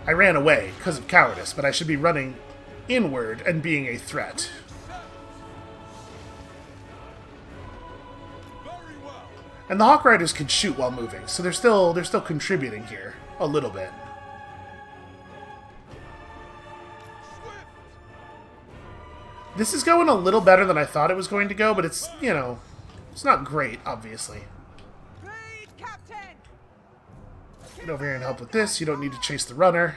I ran away because of cowardice, but I should be running inward and being a threat. And the Hawk Riders can shoot while moving, so they're still contributing here a little bit. This is going a little better than I thought it was going to go, but it's, you know, it's not great, obviously. Get over here and help with this. You don't need to chase the runner.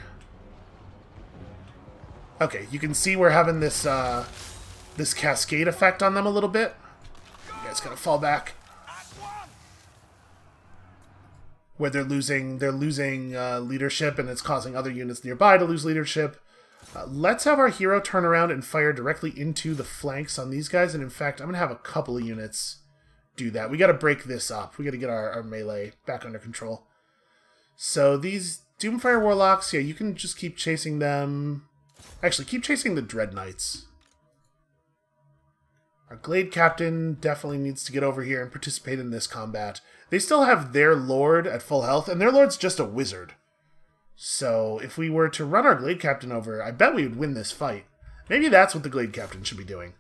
Okay, you can see we're having this this cascade effect on them a little bit. You guys gotta fall back. Where they're losing leadership, and it's causing other units nearby to lose leadership. Let's have our hero turn around and fire directly into the flanks on these guys, and in fact, I'm going to have a couple of units do that. We got to break this up. We got to get our melee back under control. So these Doomfire Warlocks, yeah, you can just keep chasing them. Actually, keep chasing the Dread Knights. Our Glade Captain definitely needs to get over here and participate in this combat. They still have their Lord at full health, and their Lord's just a wizard. So if we were to run our Glade Captain over, I bet we would win this fight. Maybe that's what the Glade Captain should be doing.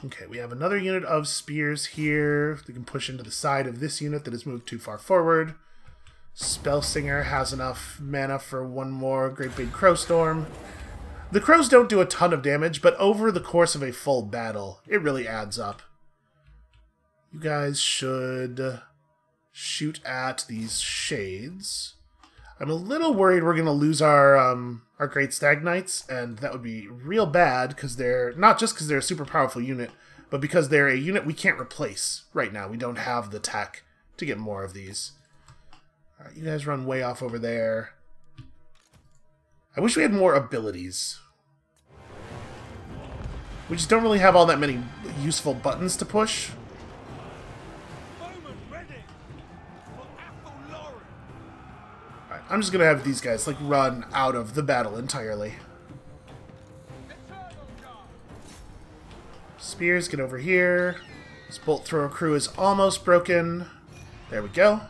Okay, we have another unit of spears here. They can push into the side of this unit that has moved too far forward. Spellsinger has enough mana for one more Great Big Crow Storm. The crows don't do a ton of damage, but over the course of a full battle, it really adds up. You guys should shoot at these shades. I'm a little worried we're going to lose our Great Stag Knights, and that would be real bad, because they're not just because they're a super powerful unit, but because they're a unit we can't replace right now. We don't have the tech to get more of these. Alright, you guys run way off over there. I wish we had more abilities. We just don't really have all that many useful buttons to push. Alright, I'm just gonna have these guys like run out of the battle entirely. Spears, get over here. This bolt thrower crew is almost broken. There we go.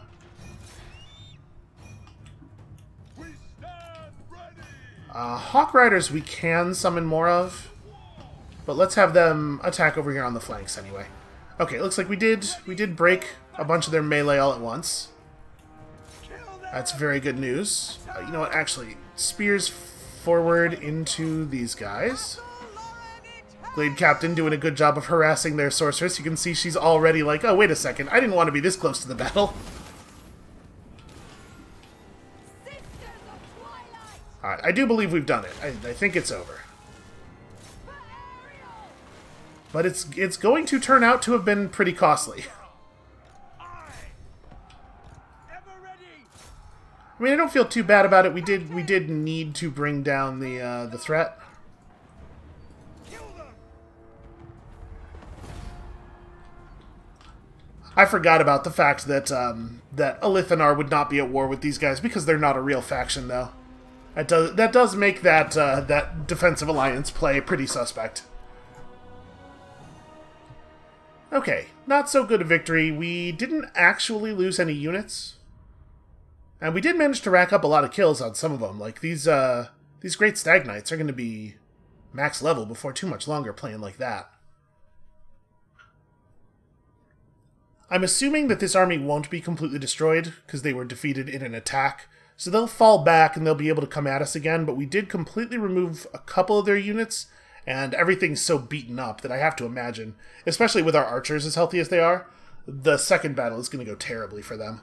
Hawk Riders we can summon more of, but let's have them attack over here on the flanks anyway. Okay, looks like we did break a bunch of their melee all at once. That's very good news. You know what, actually, spears forward into these guys. Glade Captain doing a good job of harassing their sorceress. You can see she's already like, oh, wait a second, I didn't want to be this close to the battle. Alright, I do believe we've done it. I think it's over. But it's going to turn out to have been pretty costly. I mean, I don't feel too bad about it. We did need to bring down the threat. I forgot about the fact that that Elithanar would not be at war with these guys because they're not a real faction, though. That does make that that defensive alliance play pretty suspect. Okay, not so good a victory. We didn't actually lose any units, and we did manage to rack up a lot of kills on some of them. Like these Great Stag Knights are going to be max level before too much longer playing like that. I'm assuming that this army won't be completely destroyed because they were defeated in an attack. So they'll fall back and they'll be able to come at us again, but we did completely remove a couple of their units, and everything's so beaten up that I have to imagine, especially with our archers as healthy as they are, the second battle is going to go terribly for them.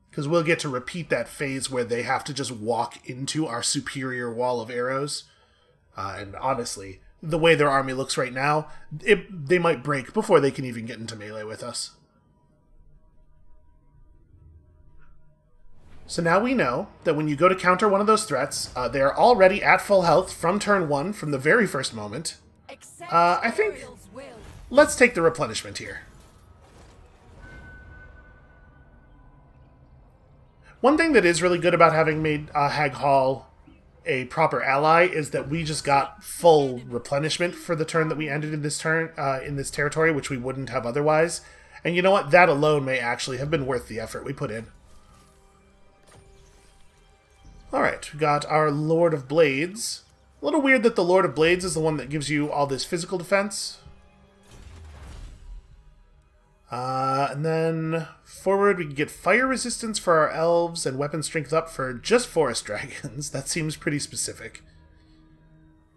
Because we'll get to repeat that phase where they have to just walk into our superior wall of arrows. And honestly, the way their army looks right now, they might break before they can even get into melee with us. So now we know that when you go to counter one of those threats, they are already at full health from turn 1 from the very first moment. I think let's take the replenishment here. One thing that is really good about having made Hag Hall a proper ally is that we just got full replenishment for the turn that we ended in this in this territory, which we wouldn't have otherwise. And you know what? That alone may actually have been worth the effort we put in. Alright, we got our Lord of Blades. A little weird that the Lord of Blades is the one that gives you all this physical defense. And then forward we can get fire resistance for our elves and weapon strength up for just forest dragons. That seems pretty specific.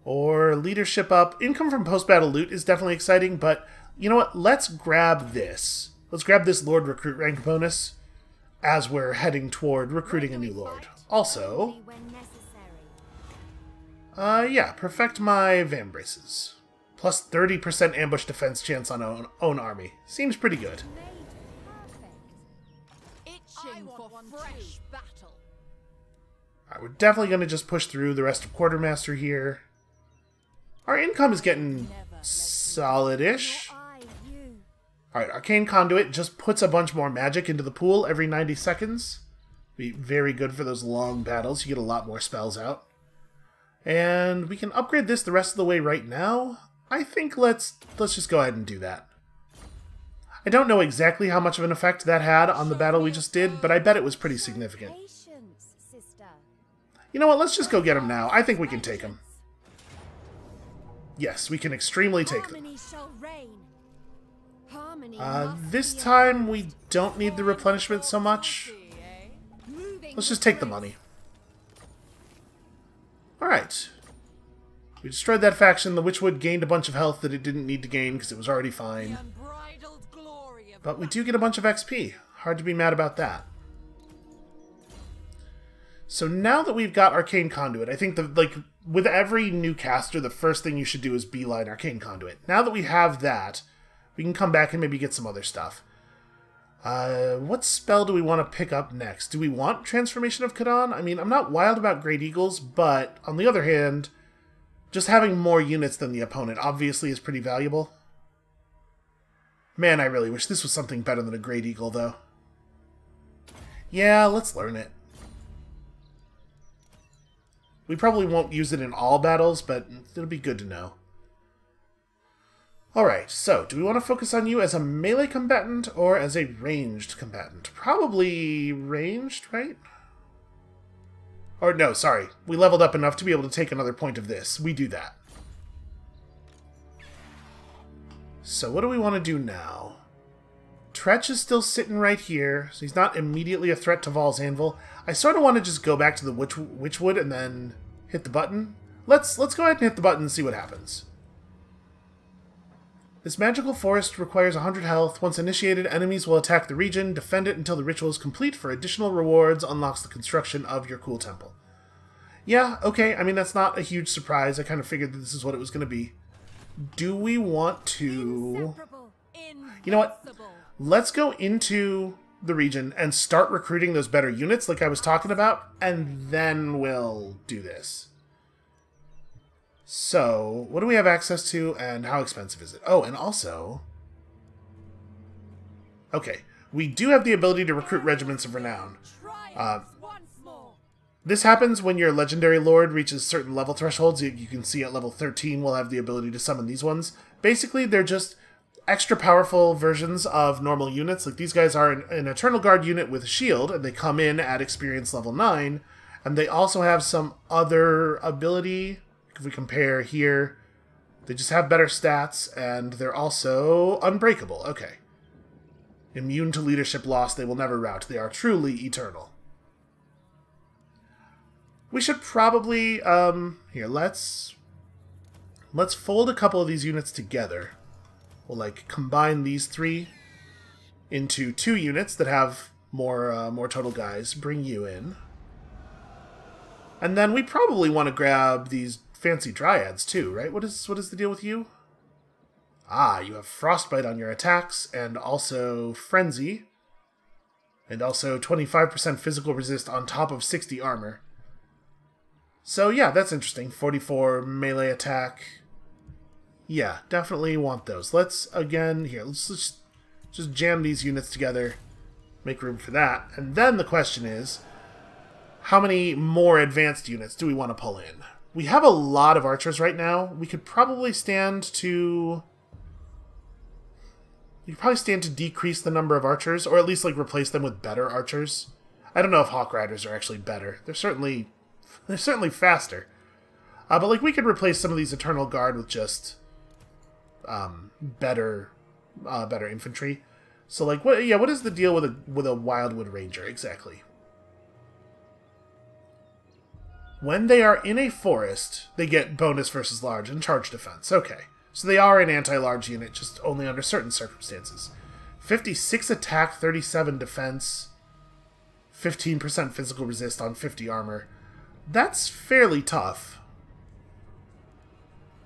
Or leadership up. Income from post-battle loot is definitely exciting, but you know what? Let's grab this. Let's grab this Lord Recruit rank bonus as we're heading toward recruiting a new Lord. Also, yeah, perfect my Van Braces. Plus 30% ambush defense chance on own army. Seems pretty good. Itching for fresh battle. Alright, we're definitely going to just push through the rest of Quartermaster here. Our income is getting solid-ish. Alright, Arcane Conduit just puts a bunch more magic into the pool every 90 seconds. Be very good for those long battles. You get a lot more spells out. And we can upgrade this the rest of the way right now. I think let's just go ahead and do that. I don't know exactly how much of an effect that had on the battle we just did, but I bet it was pretty significant. You know what, let's just go get him now. I think we can take him. Yes, we can extremely take them. This time we don't need the replenishment so much. Let's just take the money. Alright. We destroyed that faction. The Witchwood gained a bunch of health that it didn't need to gain because it was already fine. But we do get a bunch of XP. Hard to be mad about that. So now that we've got Arcane Conduit, I think with every new caster, the first thing you should do is beeline Arcane Conduit. Now that we have that, we can come back and maybe get some other stuff. What spell do we want to pick up next? Do we want Transformation of Kadan? I mean, I'm not wild about Great Eagles, but on the other hand, just having more units than the opponent obviously is pretty valuable. Man, I really wish this was something better than a Great Eagle, though. Yeah, let's learn it. We probably won't use it in all battles, but it'll be good to know. Alright, so, do we want to focus on you as a melee combatant or as a ranged combatant? Probably ranged, right? Or no, sorry. We leveled up enough to be able to take another point of this. We do that. So what do we want to do now? Tretch is still sitting right here, so he's not immediately a threat to Val's Anvil. I sort of want to just go back to the Witchwood and then hit the button. Let's go ahead and hit the button and see what happens. This magical forest requires 100 health. Once initiated, enemies will attack the region. Defend it until the ritual is complete. For additional rewards, unlocks the construction of your cool temple. Yeah, okay, I mean, that's not a huge surprise. I kind of figured that this is what it was going to be. Do we want to... You know what? Let's go into the region and start recruiting those better units like I was talking about, and then we'll do this. So, what do we have access to, and how expensive is it? Oh, and also... Okay, we do have the ability to recruit Regiments of Renown. This happens when your Legendary Lord reaches certain level thresholds. You can see at level 13 we'll have the ability to summon these ones. Basically, they're just extra powerful versions of normal units. Like, these guys are an Eternal Guard unit with a shield, and they come in at experience level 9, and they also have some other ability. If we compare here, they just have better stats, and they're also unbreakable. Okay. Immune to leadership loss, they will never rout. They are truly eternal. We should probably, here, let's fold a couple of these units together. We'll, like, combine these three into 2 units that have more total guys. Bring you in. And then we probably want to grab these fancy dryads too, right? What is the deal with you? Ah, you have Frostbite on your attacks, and also Frenzy. And also 25% physical resist on top of 60 armor. So yeah, that's interesting. 44 melee attack. Yeah, definitely want those. Let's, again, here, let's just jam these units together. Make room for that. And then the question is, how many more advanced units do we want to pull in? We have a lot of archers right now. We could probably stand to... You could probably stand to decrease the number of archers, or at least like replace them with better archers. I don't know if Hawk Riders are actually better. They're certainly faster. But like we could replace some of these Eternal Guard with just better infantry. So like what is the deal with a Wildwood Ranger exactly? When they are in a forest, they get bonus versus large and charge defense. Okay. So they are an anti-large unit, just only under certain circumstances. 56 attack, 37 defense, 15% physical resist on 50 armor. That's fairly tough.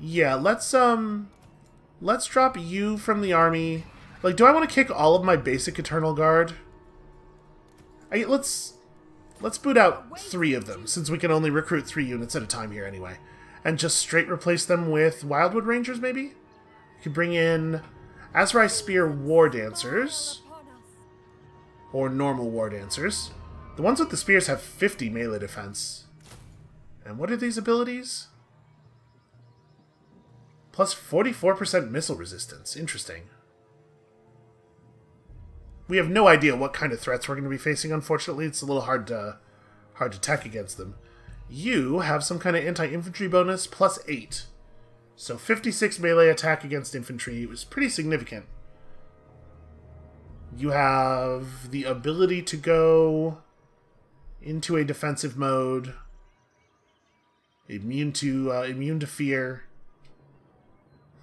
Yeah, let's drop you from the army. Like, do I want to kick all of my basic Eternal Guard? Let's boot out 3 of them, since we can only recruit 3 units at a time here anyway. And just straight replace them with Wildwood Rangers, maybe? You could bring in Azrai Spear War Dancers. Or normal War Dancers. The ones with the spears have 50 melee defense. And what are these abilities? Plus 44% missile resistance. Interesting. We have no idea what kind of threats we're going to be facing, unfortunately. It's a little hard to tech against them. You have some kind of anti-infantry bonus, plus 8. So 56 melee attack against infantry. It was pretty significant. You have the ability to go into a defensive mode. Immune to fear.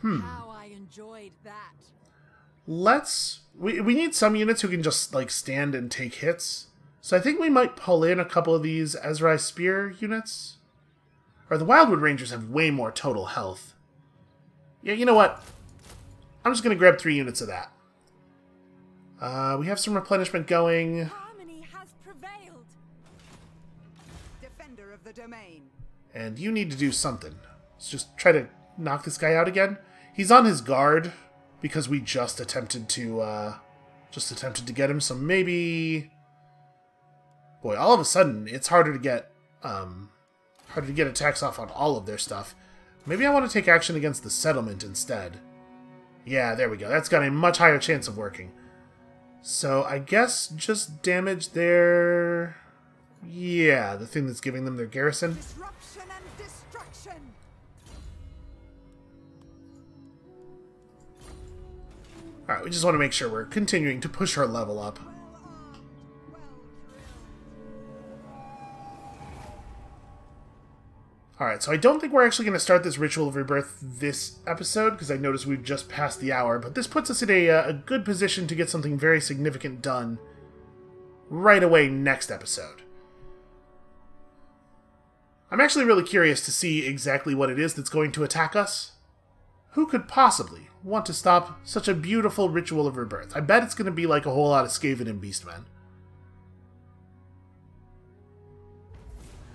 How I enjoyed that. We need some units who can just like stand and take hits. So I think we might pull in a couple of these Azrai Spear units. Or the Wildwood Rangers have way more total health. Yeah, you know what? I'm just going to grab 3 units of that. We have some replenishment going. Harmony has prevailed. Defender of the domain. And you need to do something. Let's just try to knock this guy out again. He's on his guard because we just attempted to get him. So maybe... Boy, all of a sudden, it's harder to get attacks off on all of their stuff. Maybe I want to take action against the settlement instead. Yeah, there we go. That's got a much higher chance of working. So I guess just damage their... Yeah, the thing that's giving them their garrison. Disruption and destruction. Alright, we just want to make sure we're continuing to push our level up. Alright, so I don't think we're actually going to start this Ritual of Rebirth this episode, because I noticed we've just passed the hour, but this puts us in a good position to get something very significant done right away next episode. I'm actually really curious to see exactly what it is that's going to attack us. Who could possibly want to stop such a beautiful Ritual of Rebirth? I bet it's going to be like a whole lot of Skaven and Beastmen.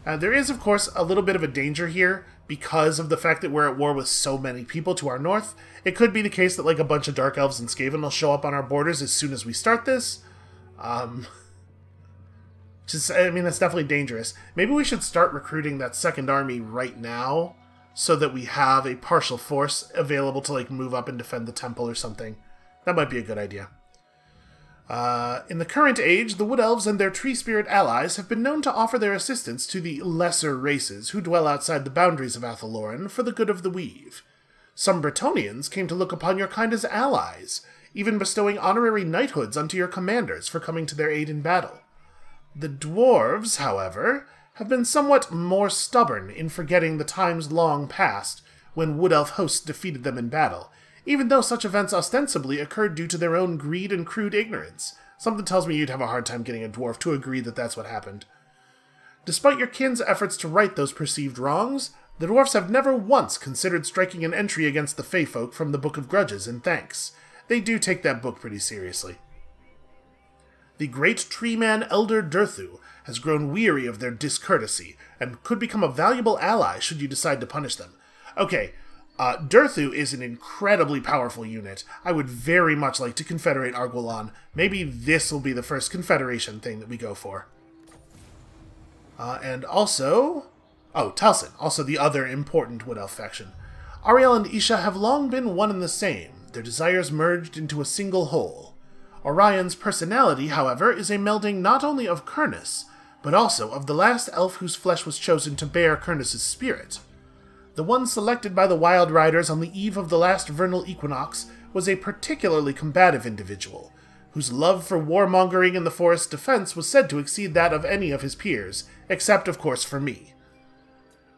There is, of course, a little bit of a danger here because of the fact that we're at war with so many people to our north. It could be the case that like a bunch of Dark Elves and Skaven will show up on our borders as soon as we start this. I mean, that's definitely dangerous. Maybe we should start recruiting that second army right now so that we have a partial force available to like move up and defend the temple or something. That might be a good idea. In the current age, the Wood Elves and their Tree Spirit allies have been known to offer their assistance to the lesser races who dwell outside the boundaries of Athaloran for the good of the Weave. Some Bretonnians came to look upon your kind as allies, even bestowing honorary knighthoods unto your commanders for coming to their aid in battle. The dwarves, however, have been somewhat more stubborn in forgetting the times long past when Wood Elf hosts defeated them in battle, even though such events ostensibly occurred due to their own greed and crude ignorance. Something tells me you'd have a hard time getting a dwarf to agree that that's what happened. Despite your kin's efforts to right those perceived wrongs, the dwarfs have never once considered striking an entry against the Fey folk from the Book of Grudges in thanks. They do take that book pretty seriously. The great tree man Elder Durthu has grown weary of their discourtesy, and could become a valuable ally should you decide to punish them. Okay, Durthu is an incredibly powerful unit. I would very much like to confederate Arguelon. Maybe this will be the first confederation thing that we go for. And also... Oh, Talsin, also the other important Wood Elf faction. Ariel and Isha have long been one and the same, their desires merged into a single whole. Orion's personality, however, is a melding not only of Kurnus, but also of the last elf whose flesh was chosen to bear Kurnus' spirit. The one selected by the Wild Riders on the eve of the last vernal equinox was a particularly combative individual, whose love for warmongering in the forest's defense was said to exceed that of any of his peers, except, of course, for me.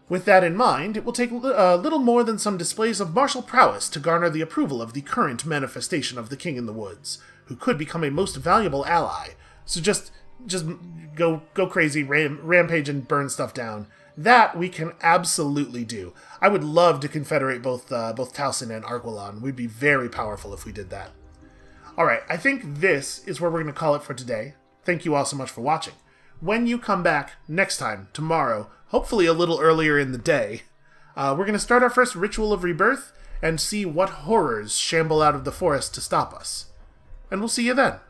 With that in mind, it will take little more than some displays of martial prowess to garner the approval of the current manifestation of the King in the Woods, who could become a most valuable ally. So just go crazy, rampage and burn stuff down. That we can absolutely do. I would love to confederate both Talsin and Arguelon. We'd be very powerful if we did that. Alright, I think this is where we're going to call it for today. Thank you all so much for watching. When you come back next time, tomorrow, hopefully a little earlier in the day, we're going to start our first Ritual of Rebirth and see what horrors shamble out of the forest to stop us. And we'll see you then.